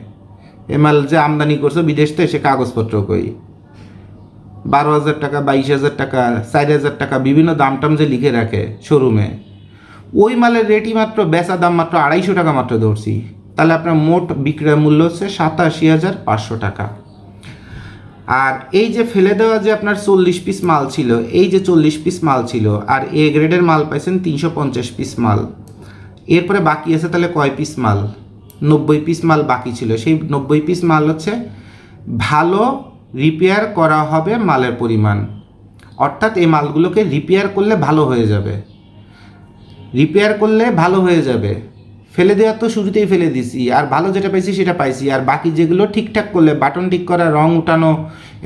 এ মাল যে আমদানি করছে বিদেশ থেকে, সে কাগজপত্র কই 12,000 টাকা 22,000 টাকা 4,000 টাকা বিভিন্ন দাম টাম যে লিখে রাখে শোরুমে, ওই মালের রেটই মাত্র বেচা দাম মাত্র 250 টাকা মাত্র ধরছি। তাহলে আপনার মোট বিক্রয় মূল্য হচ্ছে 87,500 টাকা। আর এই যে ফেলে দেওয়া যে আপনার 40 পিস মাল ছিল, এই যে 40 পিস মাল ছিল, আর এ গ্রেডের মাল পাইছেন 350 পিস মাল, এরপরে বাকি আছে তাহলে কয় পিস মাল? 90 পিস মাল বাকি ছিল। সেই 90 পিস মাল হচ্ছে ভালো রিপেয়ার করা হবে মালের পরিমাণ, অর্থাৎ এই মালগুলোকে রিপেয়ার করলে ভালো হয়ে যাবে, রিপেয়ার করলে ভালো হয়ে যাবে। ফেলে দেওয়ার তো শুরুতেই ফেলে দিছি, আর ভালো যেটা পাইছি সেটা পাইছি, আর বাকি যেগুলো ঠিকঠাক করলে, বাটন ঠিক করা, রং উঠানো,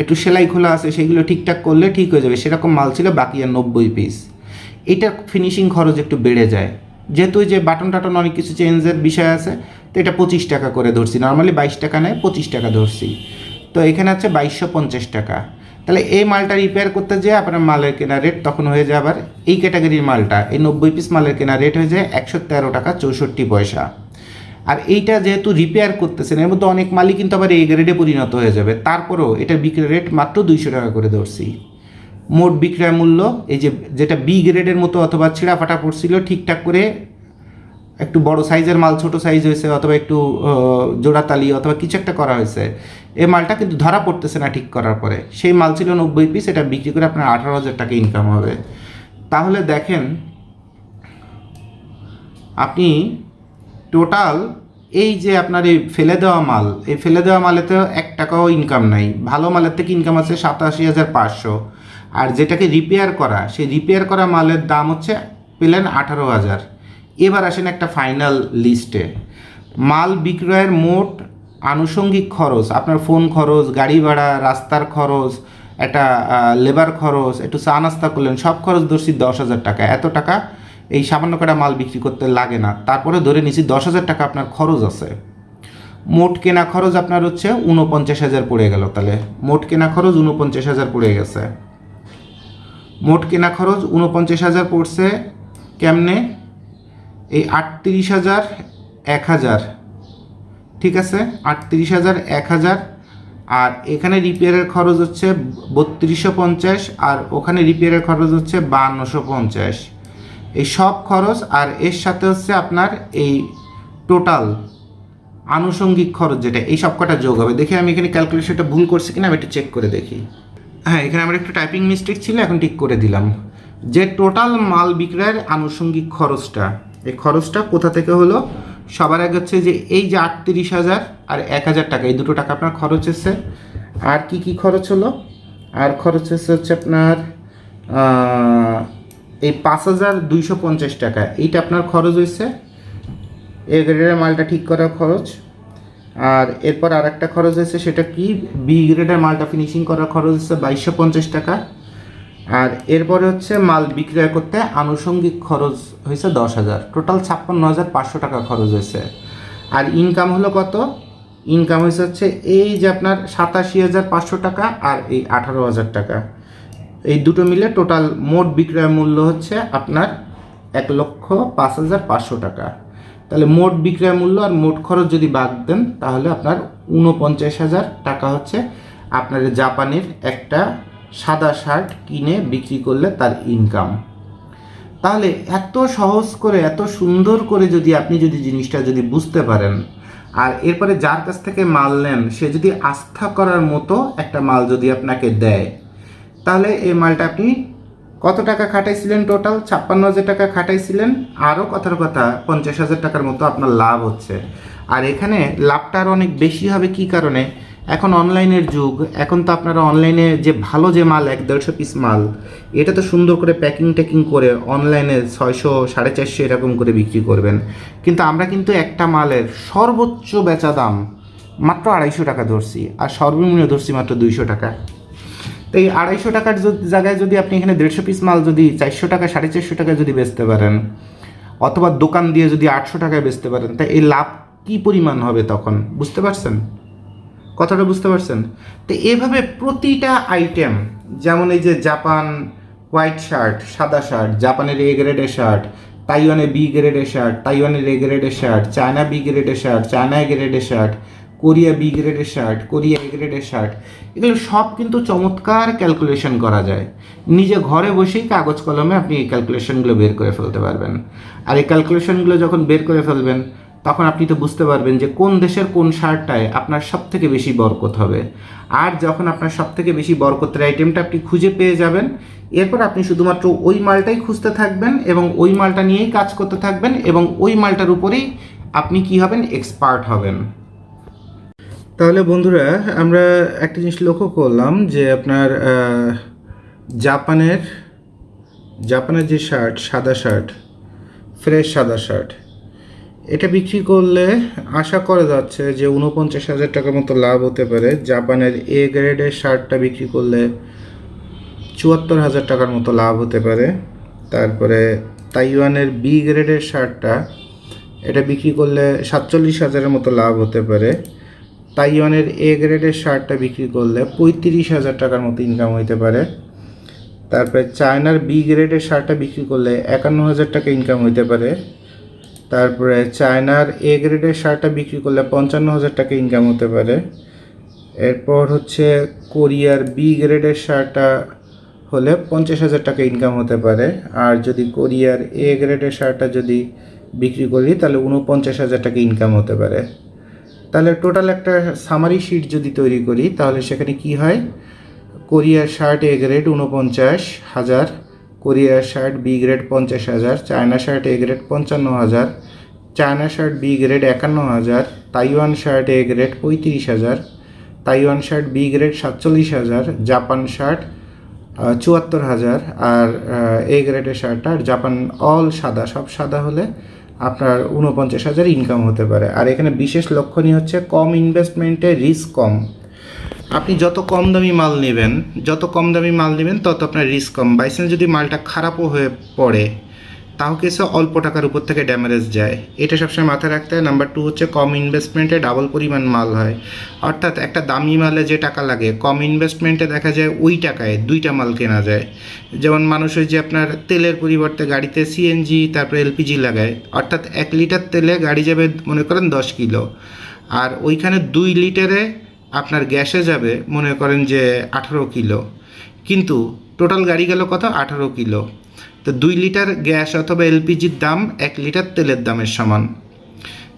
একটু সেলাই খোলা আছে, সেগুলো ঠিকঠাক করলে ঠিক হয়ে যাবে, সেরকম মাল ছিল বাকি আর 90 পিস। এটা ফিনিশিং খরচ একটু বেড়ে যায়, যেহেতু যে বাটন টাটন অনেক কিছু চেঞ্জের বিষয় আছে, তো এটা 25 টাকা করে ধরছি। নর্মালি 22 টাকা নেয়, 25 টাকা ধরছি, তো এখানে হচ্ছে 2250 টাকা। তাহলে এই মালটা রিপেয়ার করতে যেয়ে আপনার মালের কেনা রেট তখন হয়ে যায়, আবার এই ক্যাটাগরির মালটা, এই 90 পিস মালের কেনা রেট হয়ে যায় 113 টাকা 64 পয়সা। আর এইটা যেহেতু রিপেয়ার করতেছেন, এর মধ্যে অনেক মালই কিন্তু আবার এই গ্রেডে পরিণত হয়ে যাবে, তারপরেও এটা বিক্রয় রেট মাত্র 200 টাকা করে ধরছি। মোট বিক্রয় মূল্য এই যে যেটা বি গ্রেডের মতো অথবা ছিঁড়া ফাটা পড়ছিল, ঠিকঠাক করে একটু বড় সাইজের মাল ছোট সাইজ হয়েছে, অথবা একটু জোড়াতালি অথবা কিছু একটা করা হয়েছে, এই মালটা কিন্তু ধরা পড়তেছে না ঠিক করার পরে। সেই মাল ছিল 90 পিস, এটা বিক্রি করে আপনার 18,000 টাকা ইনকাম হবে। তাহলে দেখেন আপনি টোটাল এই যে আপনার এই ফেলে দেওয়া মাল, এই ফেলে দেওয়া মালেতে 1 টাকাও ইনকাম নাই। ভালো মালের থেকে ইনকাম আছে 87,500, আর যেটাকে রিপেয়ার করা, সেই রিপেয়ার করা মালের দাম হচ্ছে পেলেন 18,000। এবার আসেন একটা ফাইনাল লিস্টে, মাল বিক্রয়ের মোট আনুষঙ্গিক খরচ, আপনার ফোন খরচ, গাড়ি ভাড়া, রাস্তার খরচ, একটা লেবার খরচ, একটু চা নাস্তা করলেন, সব খরচ ধরছি 10,000 টাকা। এত টাকা এই সামান্য কটা মাল বিক্রি করতে লাগে না, তারপরে ধরে নিচ্ছি 10,000 টাকা আপনার খরচ আছে। মোট কেনা খরচ আপনার হচ্ছে 49,000 পড়ে গেল। তাহলে মোট কেনা খরচ 49,000 পড়ে গেছে। মোট কেনা খরচ 49,000 পড়ছে কেমনে? এই 38,000 1,000, ঠিক আছে, 38,000 1,000, আর এখানে রিপেয়ারের খরচ হচ্ছে 3250, আর ওখানে রিপেয়ারের খরচ হচ্ছে 5250। এই সব খরচ আর এর সাথে হচ্ছে আপনার এই টোটাল আনুষঙ্গিক খরচ যেটা, এই সব কটা যোগ হবে। দেখি আমি এখানে ক্যালকুলেশনটা ভুল করছি কিনা, আমি একটু চেক করে দেখি। হ্যাঁ, এখানে আমার একটু টাইপিং মিস্টেক ছিল, এখন ঠিক করে দিলাম। যে টোটাল মাল বিক্রয়ের আনুষঙ্গিক খরচটা, এই খরচটা কোথা থেকে হলো? সবার আগে হচ্ছে যে এই যে 38,000 আর 1,000 টাকা, এই দুটো টাকা আপনার খরচ হচ্ছে। আর কি কি খরচ হলো? আর খরচ হচ্ছে আপনার এই 5,250 টাকা, এইটা আপনার খরচ হয়েছে এ গ্রেডের মালটা ঠিক করার খরচ। আর এরপর আর একটা খরচ হয়েছে, সেটা কি? বি গ্রেডের মালটা ফিনিশিং করার খরচ হচ্ছে 2,250 টাকা। আর এরপরে হচ্ছে মাল বিক্রয় করতে আনুষঙ্গিক খরচ হয়েছে 10,000, টোটাল 56,500 টাকা খরচ হয়েছে। আর ইনকাম হলো কত? ইনকাম হচ্ছে এই যে আপনার 87,500 টাকা আর এই 18,000 টাকা, এই দুটো মিলে টোটাল মোট বিক্রয় মূল্য হচ্ছে আপনার 1,05,500 টাকা। তাহলে মোট বিক্রয় মূল্য আর মোট খরচ যদি বাদ দেন তাহলে আপনার 49,000 টাকা হচ্ছে আপনার জাপানের একটা সাদা শার্ট কিনে বিক্রি করলে তার ইনকাম। তাহলে এত সহজ করে এত সুন্দর করে যদি আপনি যদি জিনিসটা যদি বুঝতে পারেন, আর এরপরে যার কাছ থেকে মাল নেন সে যদি আস্থা করার মতো একটা মাল যদি আপনাকে দেয়, তাহলে এই মালটা আপনি কত টাকা খাটাইছিলেন? টোটাল 56,000 টাকা খাটাইছিলেন, আরও কথার কথা 50,000 টাকার মতো আপনার লাভ হচ্ছে। আর এখানে লাভটা আরও অনেক বেশি হবে। কি কারণে? এখন অনলাইনের যুগ, এখন তো আপনারা অনলাইনে যে ভালো যে মাল 1-150 পিস মাল, এটা তো সুন্দর করে প্যাকিং ট্যাকিং করে অনলাইনে 600, 450 এরকম করে বিক্রি করবেন। কিন্তু আমরা কিন্তু একটা মালের সর্বোচ্চ বেচা দাম মাত্র 250 টাকা ধরছি, আর সর্বনিম্ন ধরছি মাত্র 200 টাকা। তো এই 250 টাকার জায়গায় যদি আপনি এখানে 150 পিস মাল যদি 400 টাকা, 450 টাকায় যদি বেচতে পারেন, অথবা দোকান দিয়ে যদি 800 টাকায় বেচতে পারেন, তাই এই লাভ কী পরিমাণ হবে তখন? বুঝতে পারছেন কথাটা? বুঝতে পারছেন? তো এভাবে প্রতিটা আইটেম, যেমন এই যে জাপান হোয়াইট শার্ট, সাদা শার্ট, জাপানের এ গ্রেডের শার্ট, তাইওয়ানের বি গ্রেডের শার্ট, তাইওয়ানের এ গ্রেডের শার্ট, চায়না বি গ্রেডের শার্ট, চায়না এ গ্রেডের শার্ট, কোরিয়া বি গ্রেডের শার্ট, কোরিয়া এ গ্রেডের শার্ট, এগুলো সব কিন্তু চমৎকার ক্যালকুলেশন করা যায়। নিজে ঘরে বসেই কাগজ কলমে আপনি এই ক্যালকুলেশনগুলো বের করে ফেলতে পারবেন। আর এই ক্যালকুলেশনগুলো যখন বের করে ফেলবেন, তখন আপনি তো বুঝতে পারবেন যে কোন দেশের কোন শার্টটায় আপনার সবথেকে বেশি বরকত হবে। আর যখন আপনার সবথেকে বেশি বরকতের আইটেমটা আপনি খুঁজে পেয়ে যাবেন, এরপর আপনি শুধুমাত্র ওই মালটাই খুঁজতে থাকবেন এবং ওই মালটা নিয়েই কাজ করতে থাকবেন, এবং ওই মালটার উপরেই আপনি কি হবেন? এক্সপার্ট হবেন। তাহলে বন্ধুরা, আমরা একটা জিনিস লক্ষ্য করলাম যে আপনার জাপানের যে শার্ট, সাদা শার্ট, ফ্রেশ সাদা শার্ট, এটা বিক্রি করলে আশা করা যাচ্ছে যে 49,000 টাকার মতো লাভ হতে পারে। জাপানের এ গ্রেডের শার্টটা বিক্রি করলে 74,000 টাকার মতো লাভ হতে পারে। তারপরে তাইওয়ানের বি গ্রেডের শার্টটা, এটা বিক্রি করলে 47,000-এর মতো লাভ হতে পারে। তাইওয়ানের এ গ্রেডের শার্টটা বিক্রি করলে 35,000 টাকার মতো ইনকাম হতে পারে। তারপরে চায়নার বি গ্রেডের শার্টটা বিক্রি করলে 51,000 টাকা ইনকাম হতে পারে। তারপরে চায়নার এ গ্রেডের শার্টটা বিক্রি করলে 55,000 টাকা ইনকাম হতে পারে। এরপর হচ্ছে কোরিয়ার বি গ্রেডের শার্টটা হলে 50,000 টাকা ইনকাম হতে পারে। আর যদি কোরিয়ার এ গ্রেডের শার্টটা যদি বিক্রি করি তাহলে 49,000 টাকা ইনকাম হতে পারে। তাহলে টোটাল একটা সামারি শিট যদি তৈরি করি, তাহলে সেখানে কি হয়? কোরিয়ার শার্ট এ গ্রেড 49,000, কোরিয়ার shirt B grade 50,000, China shirt A grade 55,000, China shirt B grade 51,000, Taiwan shirt A grade 35,000, Taiwan shirt B grade 47,000, Japan shirt 74,000, আর এ গ্রেডের শার্টটা, আর জাপান অল সাদা, সব সাদা হলে আপনার 49,000 ইনকাম হতে পারে। আর এখানে বিশেষ লক্ষণীয় হচ্ছে কম ইনভেস্টমেন্টে রিস্ক কম। আপনি যত কম দামি মাল নেবেন তত আপনার রিস্ক কম। বাইচান্স যদি মালটা খারাপও হয়ে পড়ে, তাও কিছু অল্প টাকার উপর থেকে ড্যামেজ যায়, এটা সবসময় মাথায় রাখতে হয়। নাম্বার 2 হচ্ছে কম ইনভেস্টমেন্টে ডাবল পরিমাণ মাল হয়। অর্থাৎ একটা দামি মালে যে টাকা লাগে, কম ইনভেস্টমেন্টে দেখা যায় ওই টাকায় 2টা মাল কেনা যায়। যেমন মানুষ ওই যে আপনার তেলের পরিবর্তে গাড়িতে সিএনজি তারপরে এলপিজি লাগায়, অর্থাৎ 1 লিটার তেলে গাড়ি যাবে মনে করেন 10 কিলো, আর ওইখানে 2 লিটারে আপনার গ্যাসে যাবে মনে করেন যে 18 কিলো, কিন্তু টোটাল গাড়ি গেল কত? 18 কিলো। তো 2 লিটার গ্যাস অথবা এলপিজির দাম 1 লিটার তেলের দামের সমান।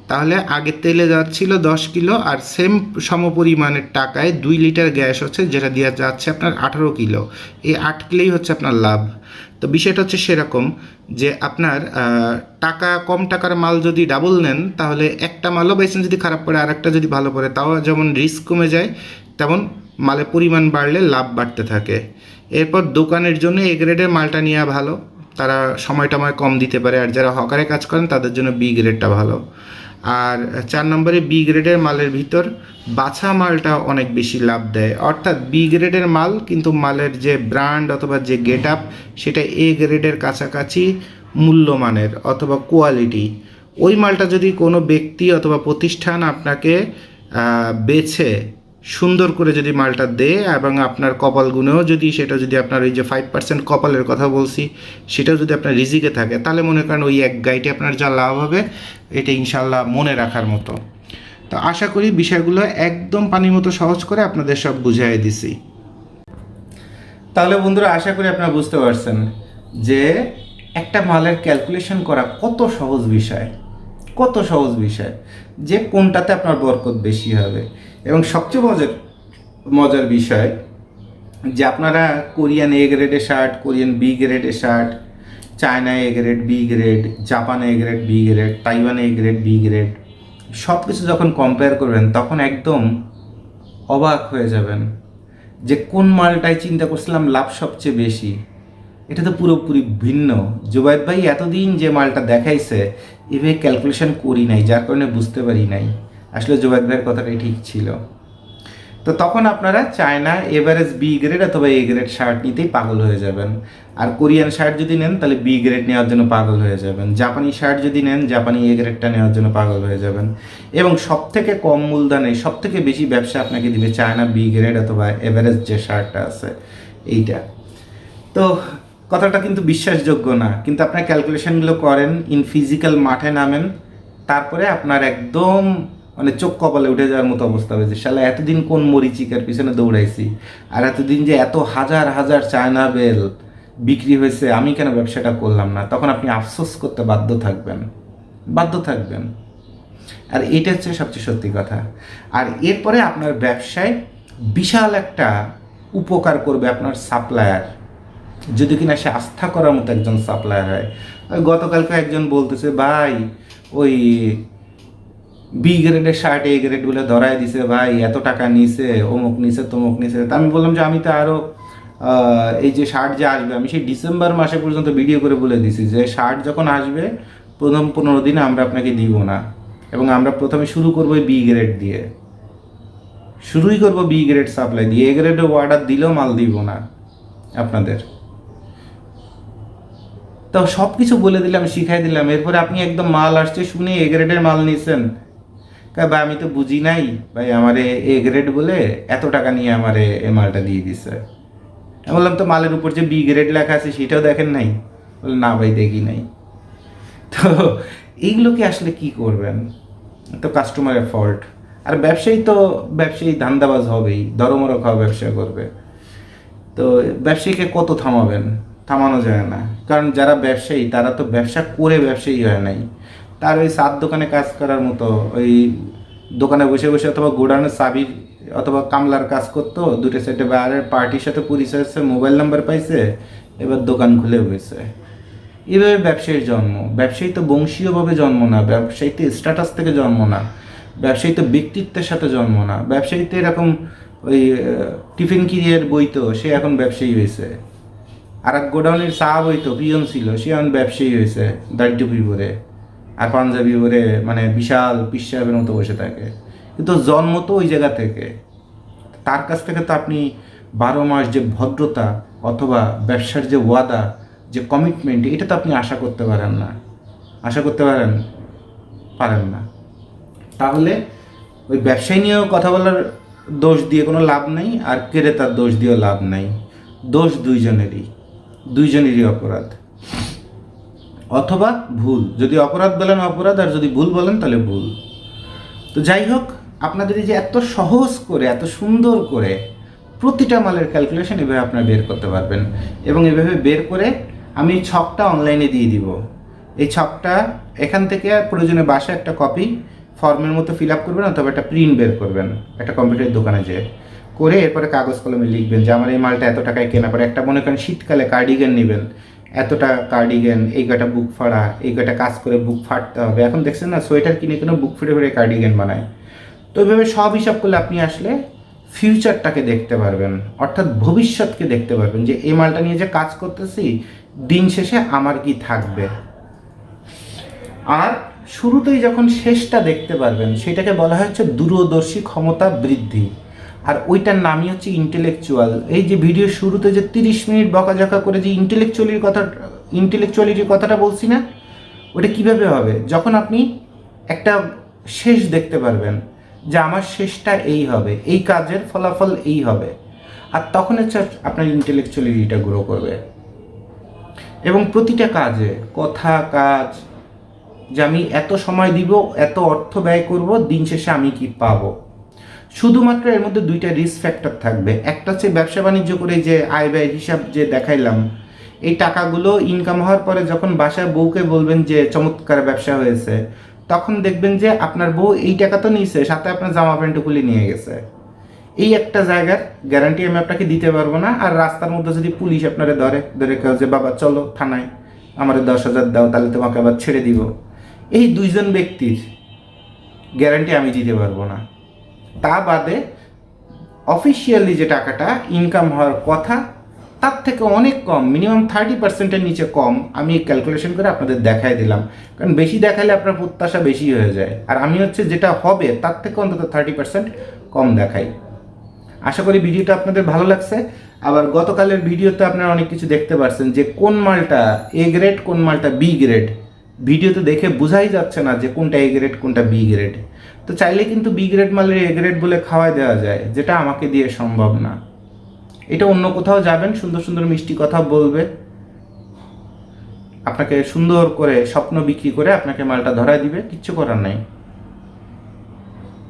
তাহলে আগে তেলে যাচ্ছিল 10 কিলো, আর সেম সমপরিমাণের টাকায় 2 লিটার গ্যাস হচ্ছে যেটা দিয়ে যাচ্ছে আপনার 18 কিলো। এই 8 কিলোই হচ্ছে আপনার লাভ। তো বিষয়টা হচ্ছে সেরকম যে আপনার টাকা, কম টাকার মাল যদি ডাবল নেন, তাহলে একটা মালও বাইসেন্স যদি খারাপ পড়ে আর একটা যদি ভালো পড়ে, তাও যেমন রিস্ক কমে যায়, তেমন মালের পরিমাণ বাড়লে লাভ বাড়তে থাকে। এরপর দোকানের জন্য এ গ্রেডের মালটা নেওয়া ভালো, তারা সময় কম দিতে পারে। আর যারা হকারে কাজ করেন তাদের জন্য বি গ্রেডটা ভালো। আর 4 নম্বরে বি গ্রেডের মালের ভিতর বাছা মালটা অনেক বেশি লাভ দেয়। অর্থাৎ বি গ্রেডের মাল, কিন্তু মালের যে ব্র্যান্ড অথবা যে গেট আপ সেটা এ গ্রেডের কাছাকাছি মূল্যমানের অথবা কোয়ালিটি, ওই মালটা যদি কোনো ব্যক্তি অথবা প্রতিষ্ঠান আপনাকে বেছে সুন্দর করে যদি মালটা দেয় এবং আপনার কপাল গুণেও যদি সেটা যদি আপনার ওই যে 5% কপালের কথা বলছি সেটাও যদি আপনার রিজিকে থাকে, তাহলে মনে করেন ওই এক গাইটে আপনার যা লাভ হবে এটা ইনশাল্লাহ মনে রাখার মতো। তো আশা করি বিষয়গুলো একদম পানির মতো সহজ করে আপনাদের সব বুঝাই দিছি। তাহলে বন্ধুরা আশা করি আপনারা বুঝতে পারছেন যে একটা মালের ক্যালকুলেশন করা কত সহজ বিষয়, কত সহজ বিষয়, যে কোনটাতে আপনার বরকত বেশি হবে। এবং সবচেয়ে মজার বিষয় যে আপনারা কোরিয়ান এ গ্রেডের শার্ট, কোরিয়ান বি গ্রেডের shirt, China A grade B grade, Japan A grade B grade, Taiwan A grade B grade সব কিছু যখন কম্পেয়ার করবেন তখন একদম অবাক হয়ে যাবেন যে কোন মালটায় চিন্তা করছিলাম লাভ সবচেয়ে বেশি, এটা তো পুরোপুরি ভিন্ন। জুবায়েদ ভাই এতদিন যে মালটা দেখাইছে এভাবে ক্যালকুলেশন করি নাই, যার কারণে বুঝতে পারি নাই। আসলে জুবায়েদ ভাইয়ের কথাটাই ঠিক ছিল। তো তখন আপনারা চায়না এভারেজ বি গ্রেড অথবা এ গ্রেড শার্ট নিতেই পাগল হয়ে যাবেন। আর কোরিয়ান শার্ট যদি নেন তাহলে বি গ্রেড নেওয়ার জন্য পাগল হয়ে যাবেন। জাপানি শার্ট যদি নেন জাপানি এ গ্রেডটা নেওয়ার জন্য পাগল হয়ে যাবেন। এবং সবথেকে কম মূলধনে সবথেকে বেশি ব্যবসা আপনাকে দিবে চায়না বি গ্রেড অথবা এভারেজ যে শার্টটা আছে এইটা। তো কথাটা কিন্তু বিশ্বাসযোগ্য না, কিন্তু আপনার ক্যালকুলেশনগুলো করেন, ইন ফিজিক্যাল মাঠে নামেন, তারপরে আপনার একদম মানে চোখ কপালে উঠে যাওয়ার মতো অবস্থা হয়েছে। শালা এতদিন কোন মরিচিকার পিছনে দৌড়াইছি, আর এতদিন যে এত হাজার হাজার চায়না বেল বিক্রি হয়েছে, আমি কেন ব্যবসাটা করলাম না, তখন আপনি আফসোস করতে বাধ্য থাকবেন। আর এটা হচ্ছে সবচেয়ে সত্যি কথা। আর এরপরে আপনার ব্যবসায় বিশাল একটা উপকার করবে আপনার সাপ্লায়ার, যদি কিনা সে আস্থা করার মতো একজন সাপ্লায়ার হয়। গতকালকে একজন বলতেছে ভাই ওই বি গ্রেডের শার্ট এ গ্রেডগুলো ধরাই দিছে ভাই, এত টাকা নিছে, অমুক নিছে তমুক নিছে। তা আমি বললাম যে আমি তো আরও এই যে শার্ট যে আসবে আমি সেই ডিসেম্বর মাসে পর্যন্ত ভিডিও করে বলে দিছি যে শার্ট যখন আসবে প্রথম 15 দিনে আমরা আপনাকে দিব না, এবং আমরা প্রথমে শুরু করবো বি গ্রেড দিয়ে, শুরুই করবো বি গ্রেড সাপ্লাই দিয়ে, এ গ্রেডে অর্ডার দিলেও মাল দিব না আপনাদের। তো সব কিছু বলে দিলাম, শিখাই দিলাম, এরপরে আপনি একদম মাল আসছে শুনে এ গ্রেডের মাল নিয়েছেন। ভাই আমি তো বুঝি নাই ভাই, আমারে এ গ্রেড বলে এত টাকা নিয়ে আমারে এ মালটা দিয়ে দিছে। আমি বললাম তো মালের উপর যে বি গ্রেড লেখা আছে সেটাও দেখেন নাই? বলে না ভাই দেখি নাই। তো এইগুলোকে আসলে কি করবেন, তো কাস্টমারের ফল্ট। আর ব্যবসায়ী ধান্দাবাজ হবেই, দরমরক হওয়া ব্যবসা করবে। তো ব্যবসায়ীকে কত থামানো যায় না, কারণ যারা ব্যবসায়ী তারা তো ব্যবসা করে ব্যবসায়ী হয় নাই। তার ওই সাত দোকানে কাজ করার মতো, ওই দোকানে বসে বসে অথবা গোডাউনের চাবির অথবা কামলার কাজ করতো, দুটো সাইডে বাইরের পার্টির সাথে পরিচয় হচ্ছে, মোবাইল নাম্বার পাইছে, এবার দোকান খুলে হয়েছে। এভাবে ব্যবসায়ীর জন্ম। ব্যবসায়ী তো বংশীয়ভাবে জন্ম না, ব্যবসায়ী তো স্ট্যাটাস থেকে জন্ম না, ব্যবসায়ী তো ব্যক্তিত্বের সাথে জন্ম না। ব্যবসায়ী তো এরকম ওই টিফিন কিরিয়ার বইতো, সে এখন ব্যবসায়ী হয়েছে। আর এক গোডাউনের চা বইতো, পিয়ন ছিল, সে এখন ব্যবসায়ী হয়েছে, দাড়ি টুপি পরে আর পাঞ্জাবি পরে, মানে বিশাল পিসাবের মতো বসে থাকে। কিন্তু জন্ম তো ওই জায়গা থেকে। তার কাছ থেকে তো আপনি 12 মাস যে ভদ্রতা অথবা ব্যবসার যে ওয়াদা, যে কমিটমেন্ট, এটা তো আপনি আশা করতে পারেন না। তাহলে ওই ব্যবসায়ী নিয়েও কথা বলার দোষ দিয়ে কোনো লাভ নেই, আর ক্রেতার দোষ দিয়েও লাভ নাই। দোষ দুইজনেরই অপরাধ, অথবা ভুল। যদি অপরাধ বলেন অপরাধ, আর যদি ভুল বলেন তাহলে ভুল। তো যাই হোক, আপনাদের এই যে এত সহজ করে এত সুন্দর করে প্রতিটা মালের ক্যালকুলেশন এভাবে আপনারা বের করতে পারবেন, এবং এভাবে বের করে আমি ছকটা অনলাইনে দিয়ে দিব। এই ছকটা এখান থেকে প্রয়োজনে বাসায় একটা কপি ফর্মের মতো ফিল আপ করবেন, অথবা একটা প্রিন্ট বের করবেন একটা কম্পিউটার দোকানে যেয়ে করে, এরপরে কাগজ কলমে লিখবেন যে আমার এই মালটা এত টাকায় কেনা পড়ে। একটা মনে করেন শীতকালে কার্ডিগান নেবেন, এতটা কার্ডিগান, এই কটা বুক ফাড়া, এই কটা কাজ করে বুক ফাটতে হবে। এখন দেখছেন না, সোয়েটার কিনে কেন বুক ফেটে কার্ডিগান বানায়। তো এইভাবে সব হিসাব করলে আপনি আসলে ফিউচারটাকে দেখতে পারবেন, অর্থাৎ ভবিষ্যৎকে দেখতে পারবেন, যে এই মালটা নিয়ে যে কাজ করতেছি দিন শেষে আমার কি থাকবে। আর শুরুতেই যখন শেষটা দেখতে পারবেন, সেটাকে বলা হচ্ছে দূরদর্শী ক্ষমতা বৃদ্ধি, আর ওইটার নামই হচ্ছে ইন্টেলেকচুয়াল। এই যে ভিডিওর শুরুতে যে 30 মিনিট বকাঝকা করে যে ইন্টেলেকচুয়ালিটির কথাটা বলছি না, ওটা কিভাবে হবে? যখন আপনি একটা শেষ দেখতে পারবেন যে আমার শেষটা এই হবে, এই কাজের ফলাফল এই হবে, আর তখন হচ্ছে আপনার ইন্টেলেকচুয়ালিটিটা গ্রো করবে। এবং প্রতিটা কাজে, কথা, কাজ, যে আমি এত সময় দিব, এত অর্থ ব্যয় করব, দিন শেষে আমি কি পাবো। শুধুমাত্র এর মধ্যে দুইটা রিস্ক ফ্যাক্টর থাকবে। একটা হচ্ছে ব্যবসা বাণিজ্য করে যে আয় ব্যয় হিসাব যে দেখাইলাম, এই টাকাগুলো ইনকাম হওয়ার পরে যখন বাসায় বউকে বলবেন যে চমৎকার ব্যবসা হয়েছে, তখন দেখবেন যে আপনার বউ এই টাকা তো নিয়েছে, সাথে আপনার জামা প্যান্টও খুলে নিয়ে গেছে। এই একটা জায়গার গ্যারান্টি আমি আপনাকে দিতে পারবো না। আর রাস্তার মধ্যে যদি পুলিশ আপনারা ধরে কেউ যে বাবা চলো থানায়, আমার 10,000 দাও, তাহলে তোমাকে আবার ছেড়ে দিব, এই দুইজন ব্যক্তির গ্যারান্টি আমি দিতে পারবো না। তা বাদে অফিসিয়ালি যে টাকাটা ইনকাম হওয়ার কথা, তার থেকে অনেক কম, মিনিমাম 30%-এর নিচে কম, আমি ক্যালকুলেশন করে আপনাদের দেখাই দিলাম। কারণ বেশি দেখালে আপনার প্রত্যাশা বেশি হয়ে যায়, আর আমি হচ্ছে যেটা হবে তার থেকে অন্তত 30% কম দেখাই। আশা করি ভিডিওটা আপনাদের ভালো লাগছে। আবার গতকালের ভিডিওতে আপনারা অনেক কিছু দেখতে পারছেন যে কোন মালটা এ গ্রেড, কোন মালটা বি গ্রেড। ভিডিওতে দেখে বোঝাই যাচ্ছে না যে কোনটা এ গ্রেড, কোনটা বি গ্রেড। তো চাইলে কিন্তু বি গ্রেড মালের এ গ্রেড বলে খাওয়াই দেওয়া যায়, যেটা আমাকে দিয়ে সম্ভব না। এটা অন্য কোথাও যাবেন, সুন্দর সুন্দর মিষ্টি কথা বলবে, আপনাকে সুন্দর করে স্বপ্ন বিক্রি করে আপনাকে মালটা ধরায় দিবে, কিচ্ছু করার নাই,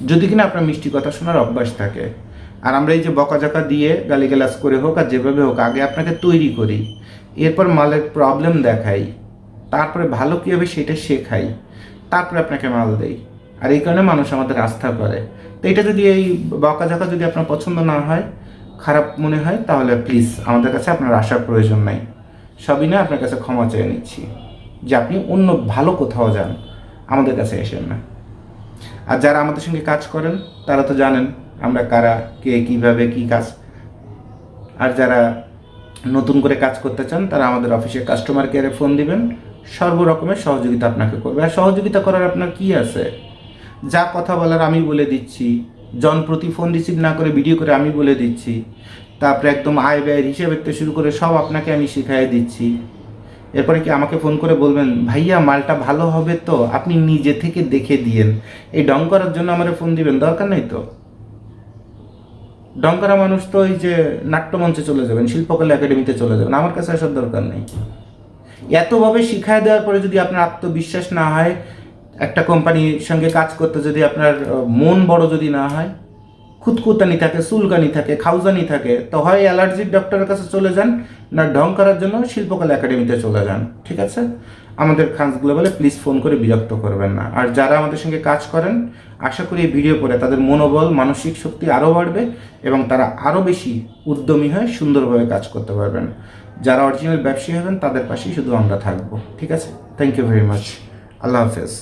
যদি কিনা আপনার মিষ্টি কথা শোনার অভ্যাস থাকে। আর আমরা এই যে বকাঝকা দিয়ে গালিগালাজ করে হোক আর যেভাবে হোক আগে আপনাকে তৈরি করি, এরপর মালের প্রবলেম দেখাই, তারপরে ভালো কী হবে সেটা শেখাই, তারপরে আপনাকে মাল দেই। আর এই কারণে মানুষ আমাদের আস্থা করে। তো এটা যদি, এই বকাঝকা যদি আপনার পছন্দ না হয়, খারাপ মনে হয়, তাহলে প্লিজ আমাদের কাছে আপনার আসার প্রয়োজন নাই। সবই না আপনার কাছে ক্ষমা চেয়ে নিচ্ছি যে আপনি অন্য ভালো কোথাও যান, আমাদের কাছে এসেন না। আর যারা আমাদের সঙ্গে কাজ করেন তারা তো জানেন আমরা কারা, কে, কীভাবে, কী কাজ। আর যারা নতুন করে কাজ করতে চান তারা আমাদের অফিসের কাস্টমার কেয়ারে ফোন দিবেন, সর্বরকমের সহযোগিতা আপনাকে করবে। আর সহযোগিতা করার আপনার কি আছে, যা কথা বলার আমি বলে দিচ্ছি, জনপ্রতি ফোন রিসিভ না করে ভিডিও করে আমি বলে দিচ্ছি, তারপরে একদম আয় ব্যয়ের হিসেব থেকে শুরু করে সব আপনাকে আমি শিখাই দিচ্ছি। এরপরে কি আমাকে ফোন করে বলবেন ভাইয়া মালটা ভালো হবে তো, আপনি নিজে থেকে দেখে দিয়েন, এই ডং করার জন্য আমার ফোন দিবেন? দরকার নেই তো। ডং করা মানুষ তো ওই যে নাট্যমঞ্চে চলে যাবেন, শিল্পকলা একাডেমিতে চলে যাবেন, আমার কাছে আসার দরকার নেই। এতভাবে শিখায় দেওয়ার পরে যদি আপনার আত্মবিশ্বাস না হয়, একটা কোম্পানির সঙ্গে কাজ করতে যদি আপনার মন বড় যদি না হয়, খুঁতখুতানি থাকে, চুলকানি থাকে, খাউজানি থাকে, তো হয় অ্যালার্জির ডক্টরের কাছে চলে যান, না ঢং করার জন্য শিল্পকলা একাডেমিতে চলে যান। ঠিক আছে? আমাদের খানস গ্লোবালে প্লিজ ফোন করে বিরক্ত করবেন না। আর যারা আমাদের সঙ্গে কাজ করেন, আশা করি এই ভিডিও পরে তাদের মনোবল, মানসিক শক্তি আরও বাড়বে এবং তারা আরও বেশি উদ্যমী হয়ে সুন্দরভাবে কাজ করতে পারবেন। যারা অরিজিনাল ব্যবসায়ী হবেন তাদের পাশেই শুধু আমরা থাকবো। ঠিক আছে? Thank you very much. আল্লাহ হাফেজ।